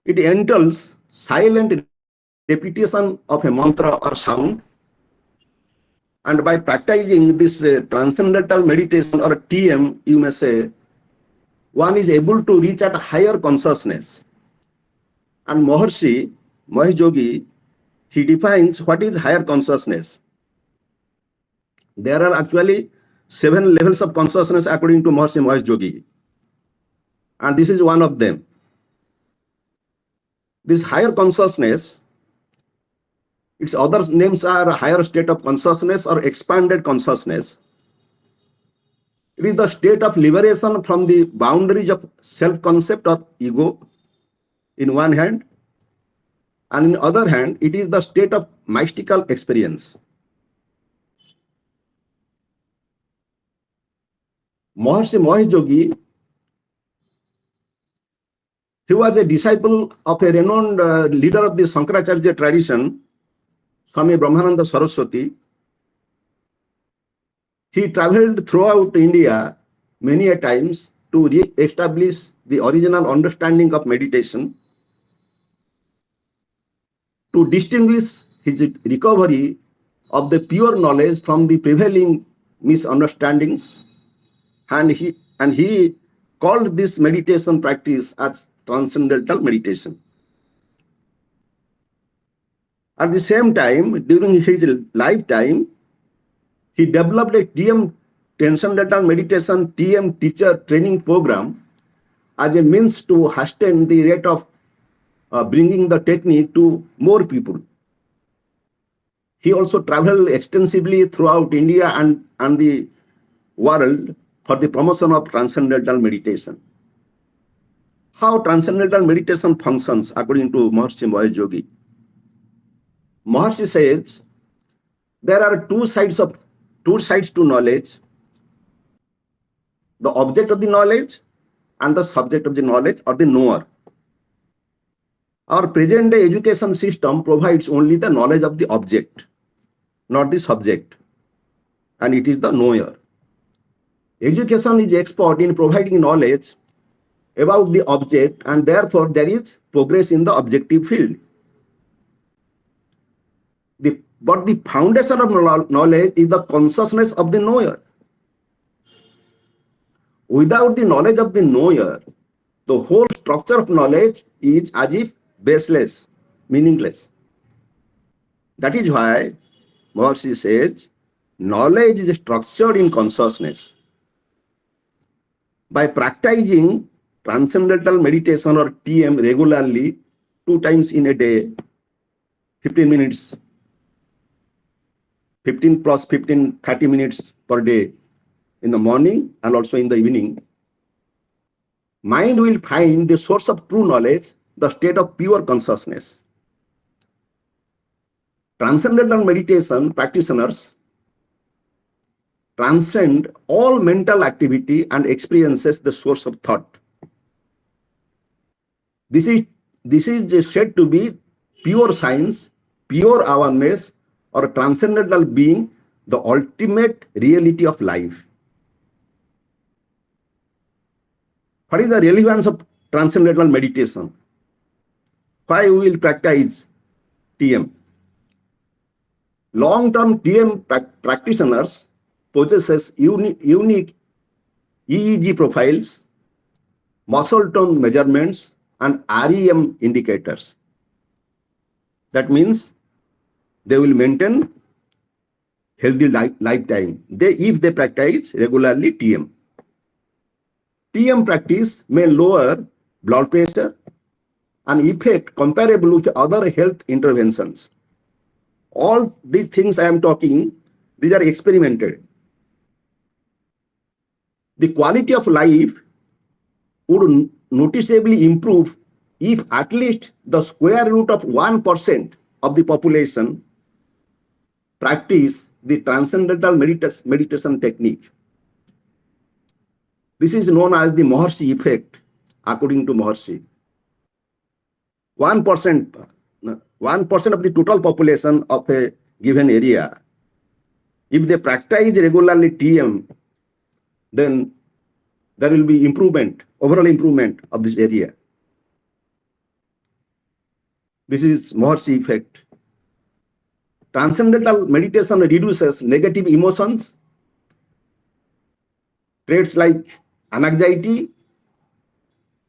Speaker 6: It entails silent repetition of a mantra or sound, and by practicing this transcendental meditation or TM, you may say, one is able to reach at a higher consciousness. And Maharishi Mahesh Yogi, he defines what is higher consciousness. There are actually 7 levels of consciousness according to Maharishi Mahesh Yogi, and this is one of them. This higher consciousness, its other names are higher state of consciousness or expanded consciousness. It is the state of liberation from the boundaries of self-concept or ego in one hand, and in the other hand, it is the state of mystical experience. Maharishi Mahesh Yogi, he was a disciple of a renowned leader of the Shankaracharya tradition, Swami Brahmananda Saraswati. He traveled throughout India many a times to re-establish the original understanding of meditation, to distinguish his recovery of the pure knowledge from the prevailing misunderstandings, and he called this meditation practice as transcendental meditation. At the same time, during his lifetime, he developed a TM, Transcendental Meditation TM teacher training program, as a means to hasten the rate of bringing the technique to more people. He also traveled extensively throughout India and the world for the promotion of transcendental meditation. How transcendental meditation functions according to Maharishi Mahesh Yogi? Maharishi says there are two sides to knowledge: the object of the knowledge and the subject of the knowledge, or the knower. Our present day education system provides only the knowledge of the object, not the subject, and it is the knower. Education is expert in providing knowledge about the object, and therefore there is progress in the objective field. But the foundation of knowledge is the consciousness of the knower. Without the knowledge of the knower, the whole structure of knowledge is as if baseless, meaningless. That is why Maharishi says knowledge is structured in consciousness. By practicing transcendental meditation or TM regularly, 2 times in a day, 15 minutes, 15 plus 15, 30 minutes per day, in the morning and also in the evening, mind will find the source of true knowledge, the state of pure consciousness. Transcendental meditation practitioners transcend all mental activity and experiences the source of thought. This is said to be pure science, pure awareness, or transcendental being, the ultimate reality of life. What is the relevance of transcendental meditation? Why we will practice TM? Long-term TM practitioners possesses unique EEG profiles, muscle tone measurements, and REM indicators. That means they will maintain healthy lifetime if they practice regularly TM. TM practice may lower blood pressure, an effect comparable with other health interventions. All these things I am talking, these are experimented. The quality of life would noticeably improve if at least the square root of 1% of the population practice the transcendental meditation technique. This is known as the Maharishi effect, according to Maharishi. 1% of the total population of a given area, if they practice regularly TM, then there will be improvement, overall improvement of this area. This is Maharishi effect. Transcendental meditation reduces negative emotions, traits like anxiety,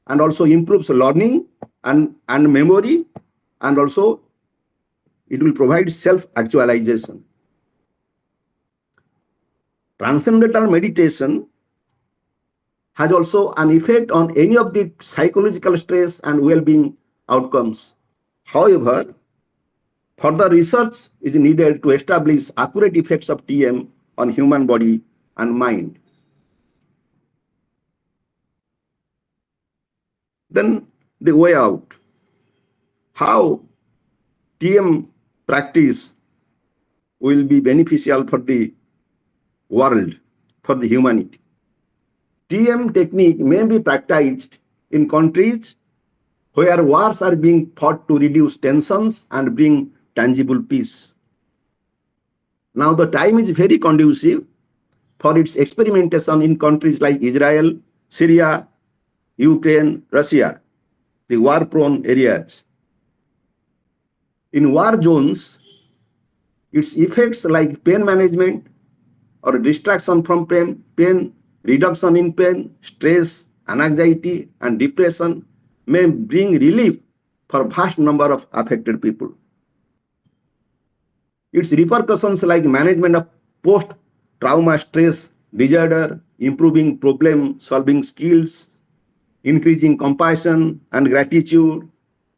Speaker 6: and also improves learning and memory, and also it will provide self-actualization. Transcendental meditation has also an effect on any of the psychological stress and well-being outcomes. However, further research is needed to establish accurate effects of TM on human body and mind. Then the way out. How TM practice will be beneficial for the world, for the humanity. TM technique may be practiced in countries where wars are being fought to reduce tensions and bring tangible peace. Now the time is very conducive for its experimentation in countries like Israel, Syria, Ukraine, Russia, the war-prone areas. In war zones, its effects like pain management or distraction from pain, reduction in pain, stress, anxiety, and depression may bring relief for a vast number of affected people. Its repercussions like management of post-trauma stress disorder, improving problem-solving skills, increasing compassion and gratitude,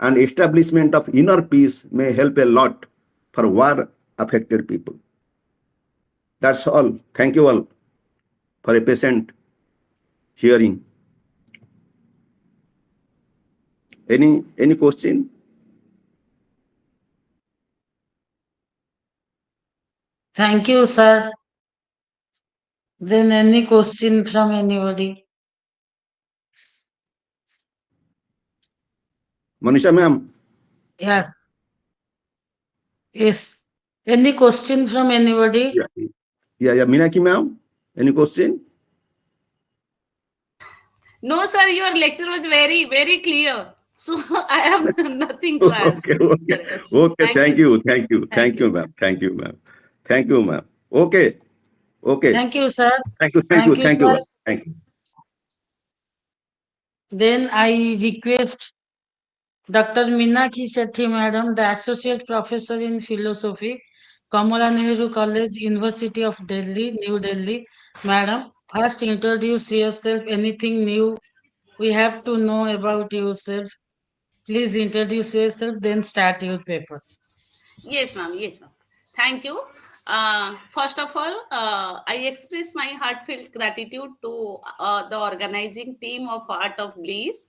Speaker 6: and establishment of inner peace may help a lot for war-affected people. That's all. Thank you all for a patient hearing. Any question?
Speaker 2: Thank you, sir. Then any question from anybody?
Speaker 6: Manisha ma'am?
Speaker 2: Yes. Yes. Any question from anybody?
Speaker 6: Yeah, Meenakshi ma'am? Any question?
Speaker 4: No, sir, your lecture was very, very clear. So I have nothing to ask.
Speaker 6: Okay. Thank you, ma'am. Thank you, ma'am. Okay.
Speaker 2: Thank you, sir.
Speaker 6: Thank you,
Speaker 2: sir.
Speaker 6: ma'am. Thank you.
Speaker 2: Then I request Dr. Meenakshi Sethi, Madam, the Associate Professor in Philosophy, Kamala Nehru College, University of Delhi, New Delhi. Madam, first introduce yourself. Anything new we have to know about yourself? Please introduce yourself, then start your paper.
Speaker 4: Yes, ma'am. Yes, ma'am. Thank you. First of all, I express my heartfelt gratitude to the organizing team of Art of Bliss,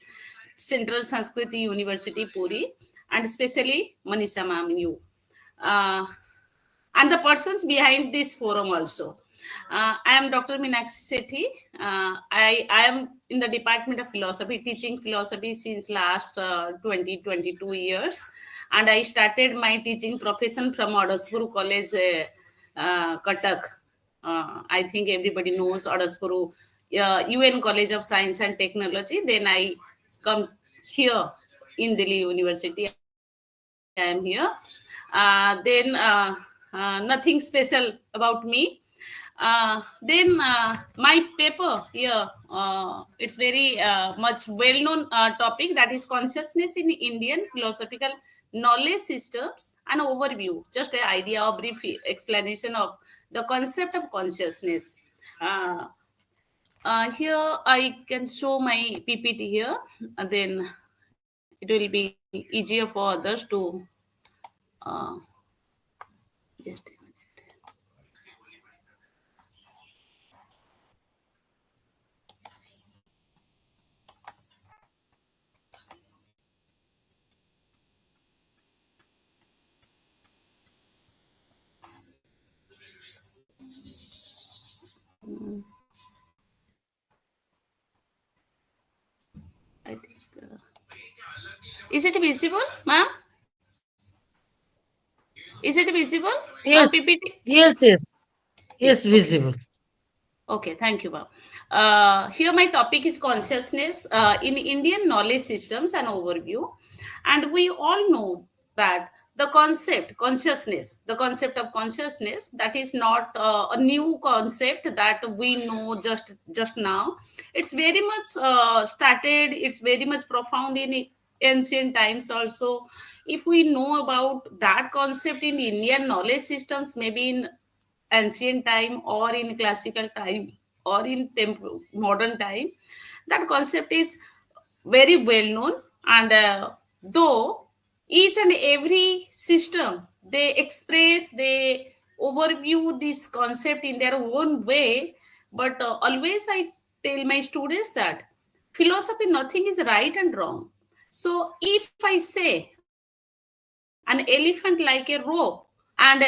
Speaker 4: Central Sanskriti University, Puri, and especially Manisha ma'am, you. Uh, and the persons behind this forum also. I am Dr. Meenakshi Sethi. I am in the Department of Philosophy, teaching philosophy since last 22 years. And I started my teaching profession from Adaspur College, Cuttack. I think everybody knows Adaspur, UN College of Science and Technology. Then I come here in Delhi University. I am here. Then nothing special about me. My paper here, it's very much well-known topic, that is consciousness in Indian philosophical knowledge systems, an overview, just an idea or brief explanation of the concept of consciousness. Uh, Here I can show my PPT here, and then it will be easier for others to uh, just a minute. I think. Is it visible, ma'am? Is it visible?
Speaker 2: Yes,
Speaker 4: PPT?
Speaker 2: yes, yes, yes,
Speaker 4: Yes. Okay.
Speaker 2: visible.
Speaker 4: Okay. Thank you, ma'am. Here, my topic is consciousness in Indian knowledge systems and overview. And we all know that the concept of consciousness, that is not a new concept that we know just now. It's very much started. It's very much profound in ancient times also. If we know about that concept in Indian knowledge systems, maybe in ancient time or in classical time or in modern time, that concept is very well known. And though each and every system, they express, they overview this concept in their own way, but always I tell my students that philosophy, nothing is right and wrong. So if I say an elephant like a rope, and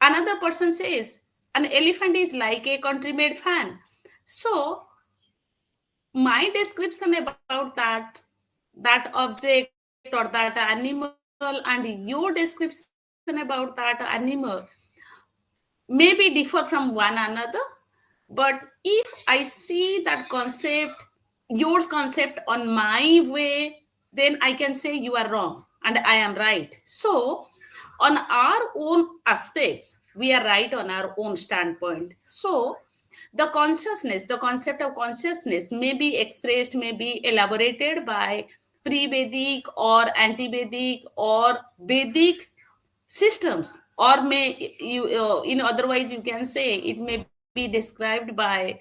Speaker 4: another person says an elephant is like a country made fan, so my description about that object or that animal and your description about that animal maybe differ from one another. But if I see that concept, yours concept on my way, then I can say you are wrong and I am right. So on our own aspects, we are right on our own standpoint. So the concept of consciousness may be expressed, may be elaborated by pre-Vedic or anti-Vedic or Vedic systems, or may you in otherwise you can say it may be described by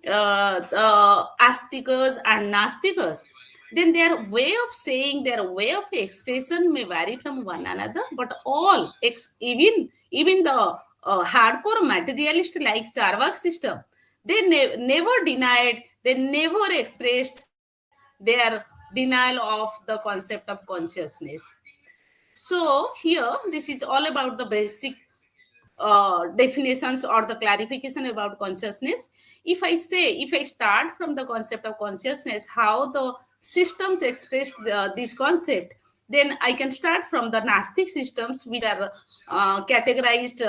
Speaker 4: the asticas and nasticas. Then their way of saying, their way of expression may vary from one another, but all even the hardcore materialist like Charvak system, they never denied, they never expressed their denial of the concept of consciousness. So here, this is all about the basic definitions or the clarification about consciousness. If I start from the concept of consciousness, how the systems expressed this concept, then I can start from the Gnostic systems, which are categorized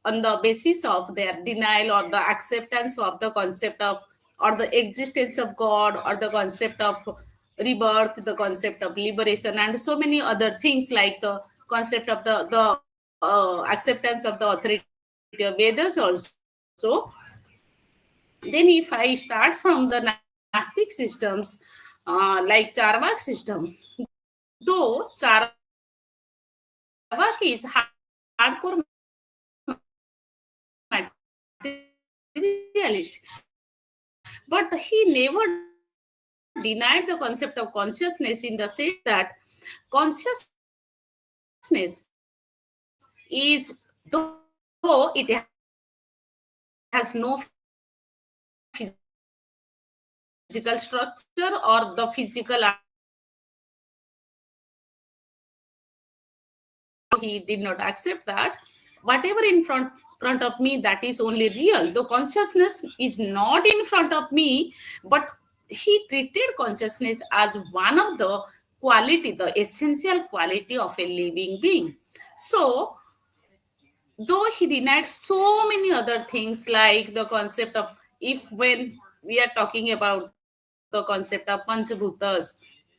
Speaker 4: on the basis of their denial or the acceptance of the concept of or the existence of God, or the concept of rebirth, the concept of liberation, and so many other things, like the concept of the acceptance of the authority of Vedas also. Then if I start from the Gnostic systems, like Charvak system, though Charvak is hardcore materialist, but he never denied the concept of consciousness, in the sense that consciousness is those physical structure or the physical, he did not accept that whatever in front of me, that is only real, though consciousness is not in front of me. But he treated consciousness as one of the quality, the essential quality of a living being. So though he denied so many other things, like the concept of, if when we are talking about the concept of panchabhutas,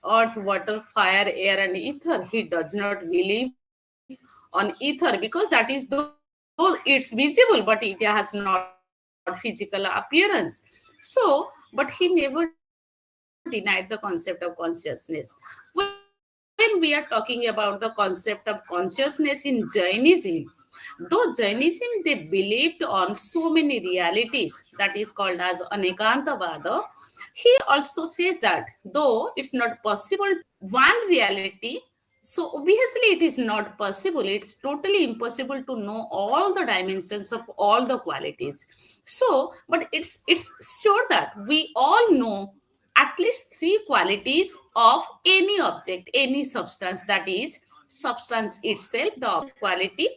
Speaker 4: earth, water, fire, air and ether, he does not believe on ether, because that is, though it's visible, but it has not physical appearance. But he never denied the concept of consciousness. When we are talking about the concept of consciousness in Jainism, though Jainism, they believed on so many realities, that is called as Anekantavada, he also says that though it's not possible to know one reality, so obviously it is not possible, it's totally impossible to know all the dimensions of all the qualities. So but it's sure that we all know at least three qualities of any object, any substance, that is substance itself, the object quality,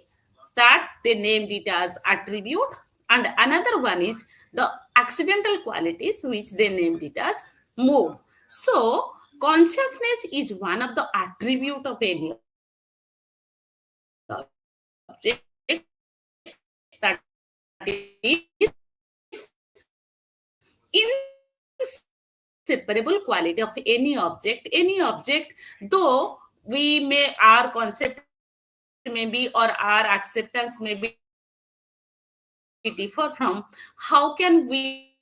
Speaker 4: that they named it as attribute, and another one is the accidental qualities, which they named it as mode. So consciousness is one of the attribute of any object, that is inseparable quality of any object. Any object, though we may, our concept may be, or our acceptance may be differ from, how can we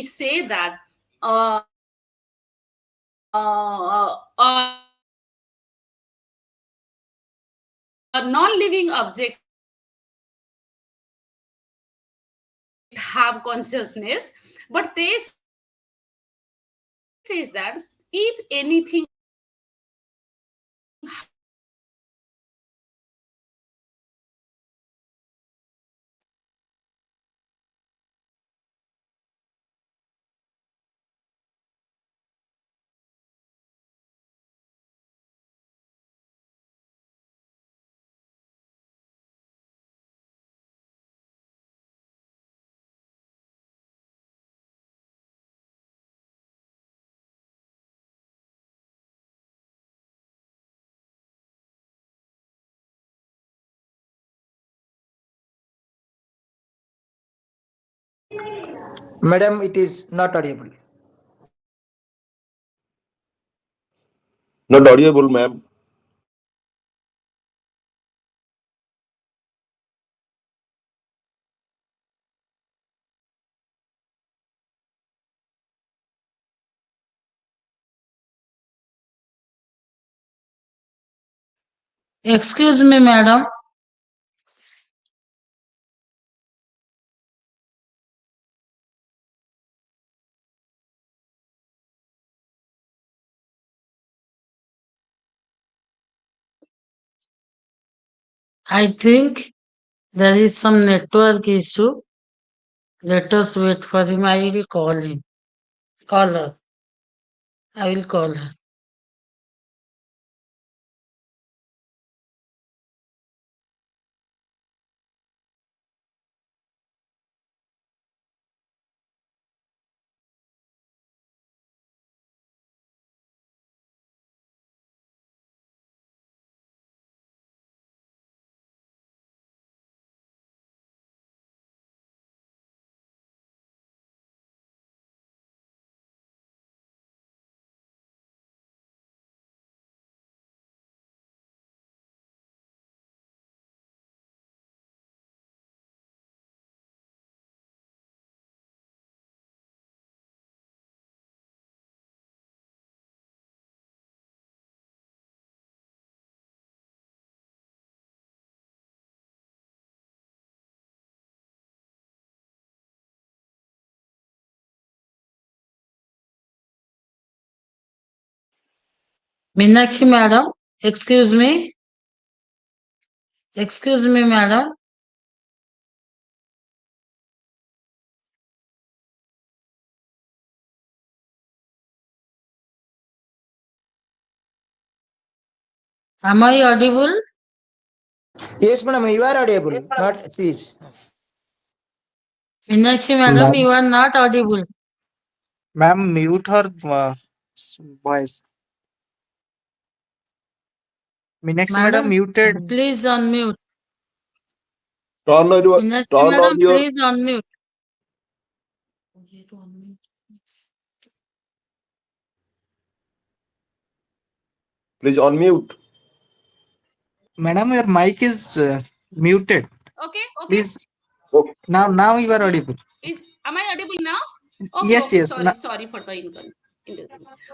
Speaker 4: say that a non-living object have consciousness? But they says that if anything
Speaker 5: Madam, it is not audible.
Speaker 6: Not audible, ma'am.
Speaker 2: Excuse me, madam. I think there is some network issue. Let us wait for him. I will call him. Call her. I will call her. Meenakshi madam, excuse me. Excuse me, madam. Am I audible?
Speaker 5: Yes, madam, you are audible, but she is.
Speaker 2: Meenakshi madam, you are not audible.
Speaker 7: Ma'am, mute her voice. Meenakshi madam
Speaker 2: Madam,
Speaker 7: muted.
Speaker 2: please unmute.
Speaker 6: Turn on your,
Speaker 2: Meenakshi
Speaker 6: turn
Speaker 2: madam,
Speaker 6: on your,
Speaker 2: please unmute.
Speaker 6: please unmute.
Speaker 7: Madam, your mic is muted.
Speaker 4: Okay, okay.
Speaker 7: Please.
Speaker 6: Okay.
Speaker 7: Now you are audible.
Speaker 4: Am I audible now? Okay,
Speaker 7: Yes,
Speaker 4: okay.
Speaker 7: yes.
Speaker 4: Sorry for the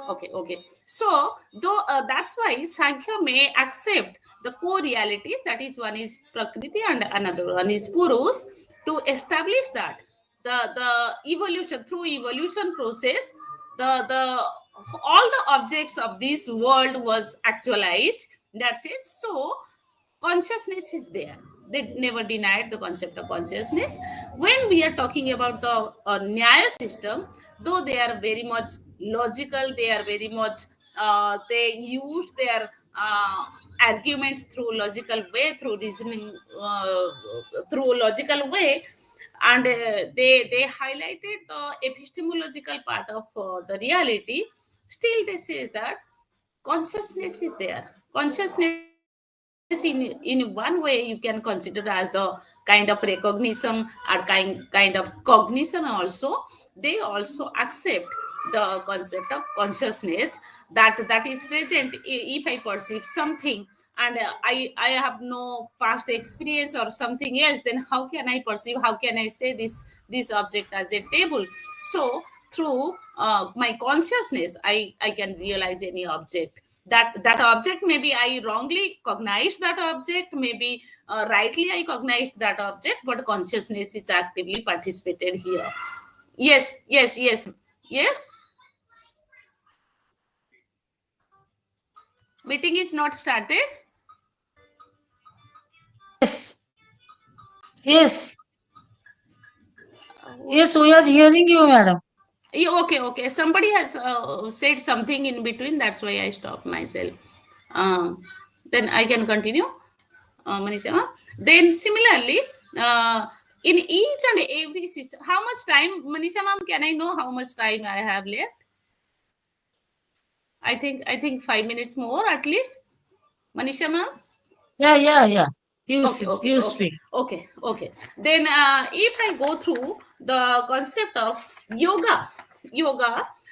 Speaker 4: okay, okay. So though that's why Sankhya may accept the co-realities, that is, one is Prakriti and another one is Purus, to establish that the evolution, through evolution process, the all the objects of this world was actualized. That's it. So consciousness is there. They never denied the concept of consciousness. When we are talking about the Nyaya system, though they are very much logical, they are very much they use their arguments through logical way, through reasoning, through logical way, and they highlighted the epistemological part of the reality. Still they say that consciousness is there. Consciousness in one way you can consider as the kind of recognition or kind of cognition also. They also accept the concept of consciousness, that is present. If I perceive something and I have no past experience or something else, then how can I perceive, how can I say this object as a table? So through my consciousness, I can realize any object. That object, maybe I wrongly cognized that object, maybe rightly I cognized that object, but consciousness is actively participated here. Yes. Meeting is not started.
Speaker 2: Yes. Yes, we are hearing you, madam.
Speaker 4: Okay. Somebody has said something in between. That's why I stopped myself. Then I can continue, Manisha. Then similarly, in each and every system, how much time, Manisha ma'am? Can I know how much time I have left? I think 5 minutes more at least, Manisha ma'am.
Speaker 2: Yeah. You
Speaker 4: Okay.
Speaker 2: speak.
Speaker 4: Then if I go through the concept of yoga,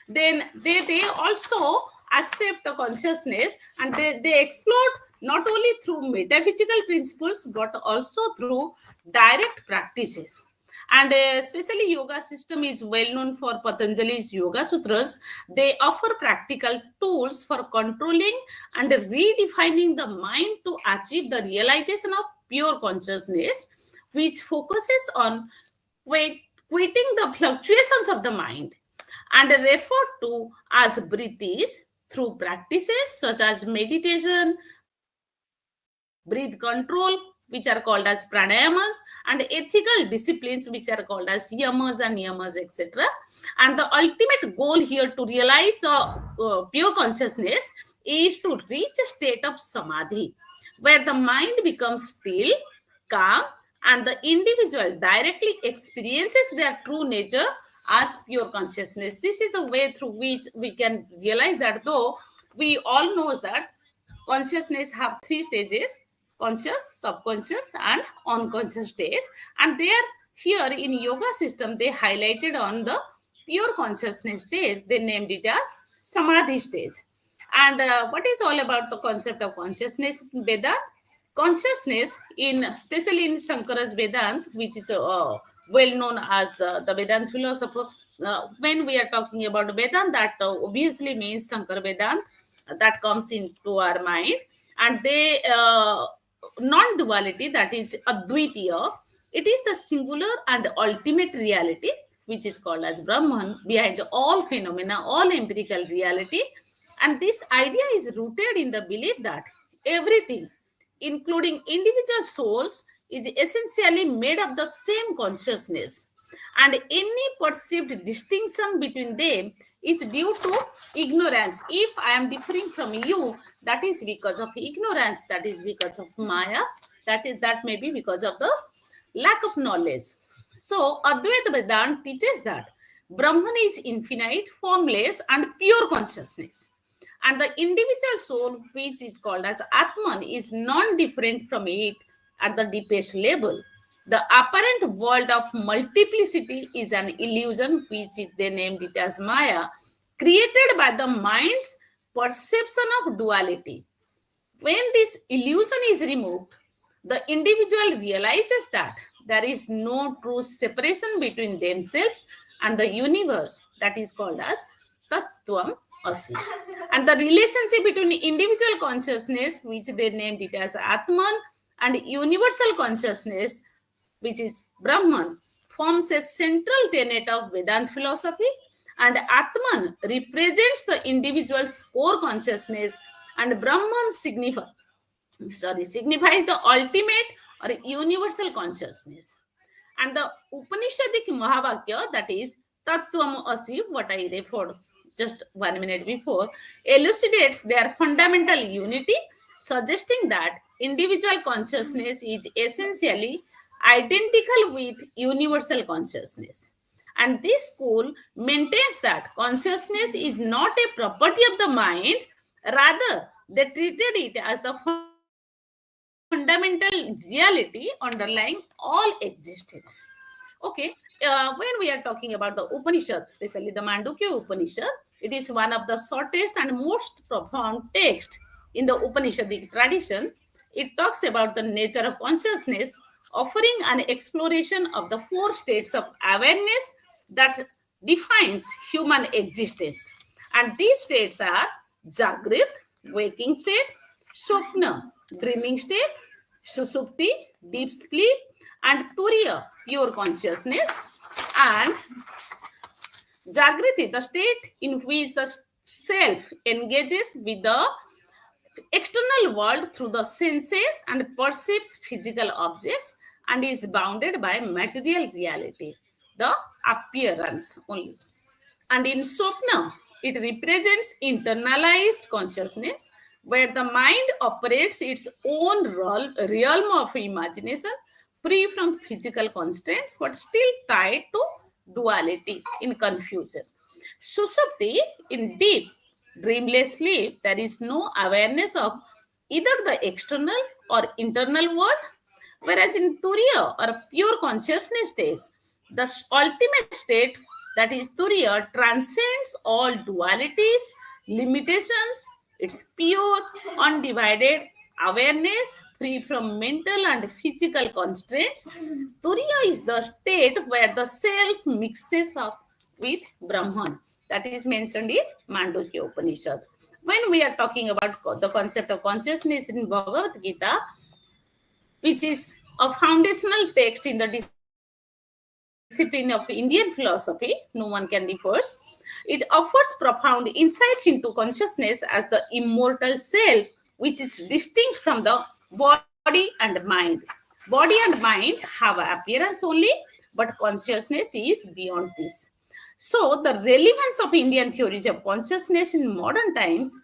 Speaker 4: then they also accept the consciousness, and they explore not only through metaphysical principles but also through direct practices. And especially yoga system is well known for Patanjali's Yoga Sutras. They offer practical tools for controlling and redefining the mind to achieve the realization of pure consciousness, which focuses on quitting the fluctuations of the mind, and referred to as breathis through practices such as meditation, breath control, which are called as pranayamas, and ethical disciplines, which are called as yamas and niyamas, etc. And the ultimate goal here to realize the pure consciousness is to reach a state of samadhi, where the mind becomes still, calm, and the individual directly experiences their true nature as pure consciousness. This is the way through which we can realize that, though we all know that consciousness have three stages: conscious, subconscious, and unconscious stage. And they are here in yoga system, they highlighted on the pure consciousness stage, they named it as samadhi stage. And what is all about the concept of consciousness in Vedanta? Consciousness, in especially in Shankara's Vedanta, which is well known as the Vedanta philosopher. When we are talking about Vedanta, that obviously means Shankar Vedanta, that comes into our mind. And they non-duality, that is Advitiya, it is the singular and ultimate reality, which is called as Brahman, behind all phenomena, all empirical reality. And this idea is rooted in the belief that everything, including individual souls, is essentially made of the same consciousness. and any perceived distinction between them is due to ignorance. If I am differing from you, that is because of ignorance, that is because of Maya, that may be because of the lack of knowledge. So Advaita Vedanta teaches that Brahman is infinite, formless, and pure consciousness. And the individual soul, which is called as Atman, is non-different from it at the deepest level. The apparent world of multiplicity is an illusion, which they named it as Maya, created by the mind's perception of duality. When this illusion is removed, the individual realizes that there is no true separation between themselves and the universe, that is called as Tattvam Asi. And the relationship between individual consciousness, which they named it as Atman, and universal consciousness, which is Brahman, forms a central tenet of Vedanta philosophy. And Atman represents the individual's core consciousness, and Brahman signifies the ultimate or universal consciousness. And the Upanishadic Mahavakya, that is Tattvam Asi, what I referred just 1 minute before, elucidates their fundamental unity, suggesting that individual consciousness is essentially identical with universal consciousness. And this school maintains that consciousness is not a property of the mind, rather, they treated it as the fundamental reality underlying all existence. Okay, when we are talking about the Upanishad, especially the Mandukya Upanishad, it is one of the shortest and most profound texts in the Upanishadic tradition. It talks about the nature of consciousness, offering an exploration of the four states of awareness that defines human existence. And these states are Jagrit, waking state; Swapna, dreaming state; Susupti, deep sleep; and Turiya, pure consciousness; and Jagriti, the state in which the self engages with the external world through the senses and perceives physical objects and is bounded by material reality, the appearance only. And in Swapna, it represents internalized consciousness where the mind operates its own realm of imagination, free from physical constraints but still tied to duality in confusion. Susupti, in deep, dreamless sleep, there is no awareness of either the external or internal world, whereas in Turiya or pure consciousness states, the ultimate state, that is Turiya, transcends all dualities, limitations. It's pure, undivided awareness, free from mental and physical constraints. Turiya is the state where the self mixes up with Brahman. That is mentioned in Mandukya Upanishad. When we are talking about the concept of consciousness in Bhagavad Gita, which is a foundational text in the discipline of Indian philosophy, no one can differ. It offers profound insights into consciousness as the immortal self, which is distinct from the body and mind. Body and mind have appearance only, but consciousness is beyond this. So, the relevance of Indian theories of consciousness in modern times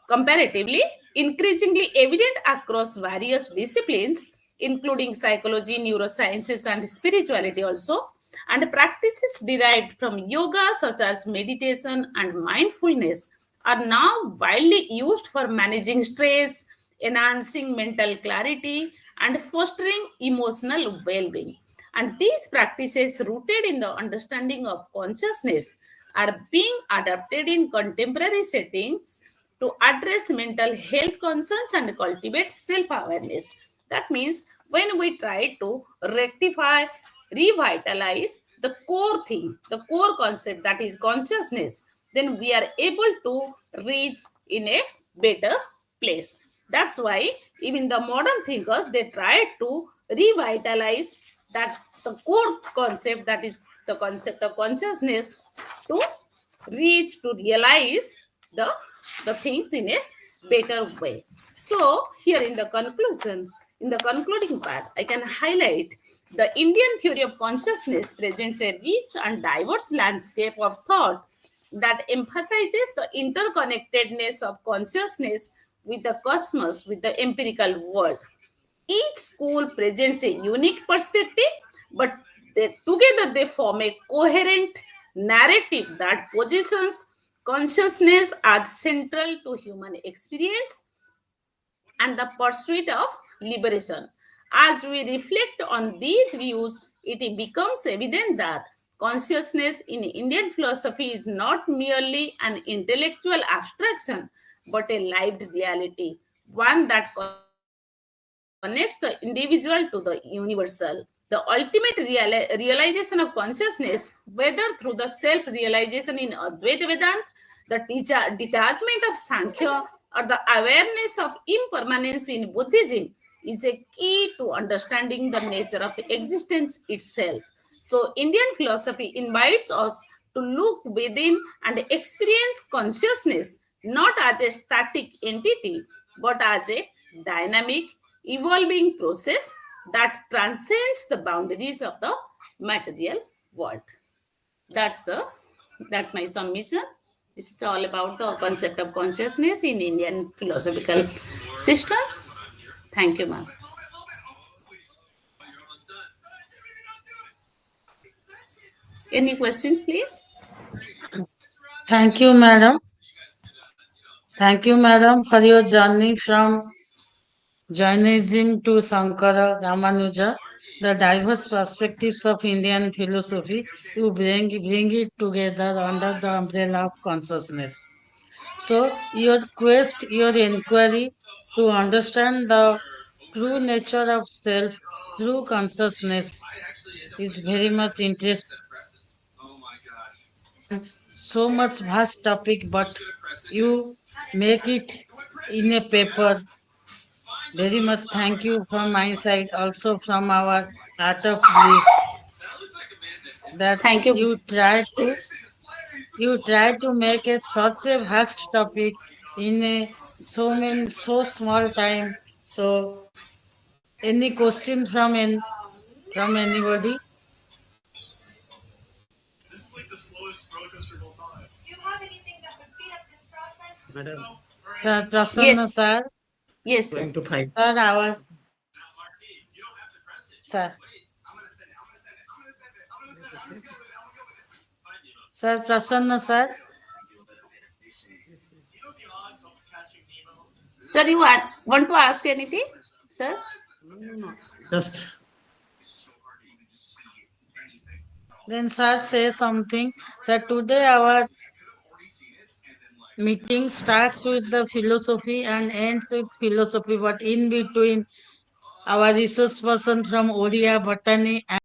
Speaker 4: comparatively increasingly evident across various disciplines, including psychology, neurosciences, and spirituality also, and practices derived from yoga, such as meditation and mindfulness, are now widely used for managing stress, enhancing mental clarity, and fostering emotional well being. And these practices, rooted in the understanding of consciousness, are being adapted in contemporary settings to address mental health concerns and cultivate self awareness. That means when we try to rectify, revitalize the core thing, the core concept, that is consciousness, then we are able to reach in a better place. That's why even the modern thinkers, they try to revitalize that the core concept, that is the concept of consciousness, to reach, to realize the the things in a better way. So here in the conclusion, in the concluding part, I can highlight The Indian theory of consciousness presents a rich and diverse landscape of thought that emphasizes the interconnectedness of consciousness with the cosmos, with the empirical world. Each school presents a unique perspective, but together they form a coherent narrative that positions consciousness as central to human experience and the pursuit of liberation. As we reflect on these views, it becomes evident that consciousness in Indian philosophy is not merely an intellectual abstraction, but a lived reality, one that connects the individual to the universal. The ultimate realization of consciousness, whether through the self realization in Advaita Vedanta, the detachment of Sankhya, or the awareness of impermanence in Buddhism, is a key to understanding the nature of existence itself. So, Indian philosophy invites us to look within and experience consciousness not as a static entity but as a dynamic, evolving process that transcends the boundaries of the material world. That's my submission. This is all about the concept of consciousness in Indian philosophical systems. Thank you, ma'am. Any questions, please?
Speaker 2: Thank you, madam. Thank you, madam, for your journey from Jainism to Sankara Ramanuja, the diverse perspectives of Indian philosophy to bring it together under the umbrella of consciousness. So, your quest, your inquiry to understand the true nature of self through consciousness is very much interesting and so much vast topic, but you make it in a paper. Very much thank you from my side, also from our Art of Bliss, that
Speaker 4: Thank you.
Speaker 2: you try to make it such a vast topic in a so small time. So any question from anybody?
Speaker 1: Madam,
Speaker 2: Prasanna
Speaker 4: Yes,
Speaker 2: sir,
Speaker 4: yes, sir.
Speaker 1: going to fight.
Speaker 2: sir, our sir, sir, Prasanna sir,
Speaker 4: Sir, you want to ask anything, sir?
Speaker 1: No. Just
Speaker 2: then sir say something. Sir, today our meeting starts with the philosophy and ends with philosophy, but in between, our resource person from Oriya Botany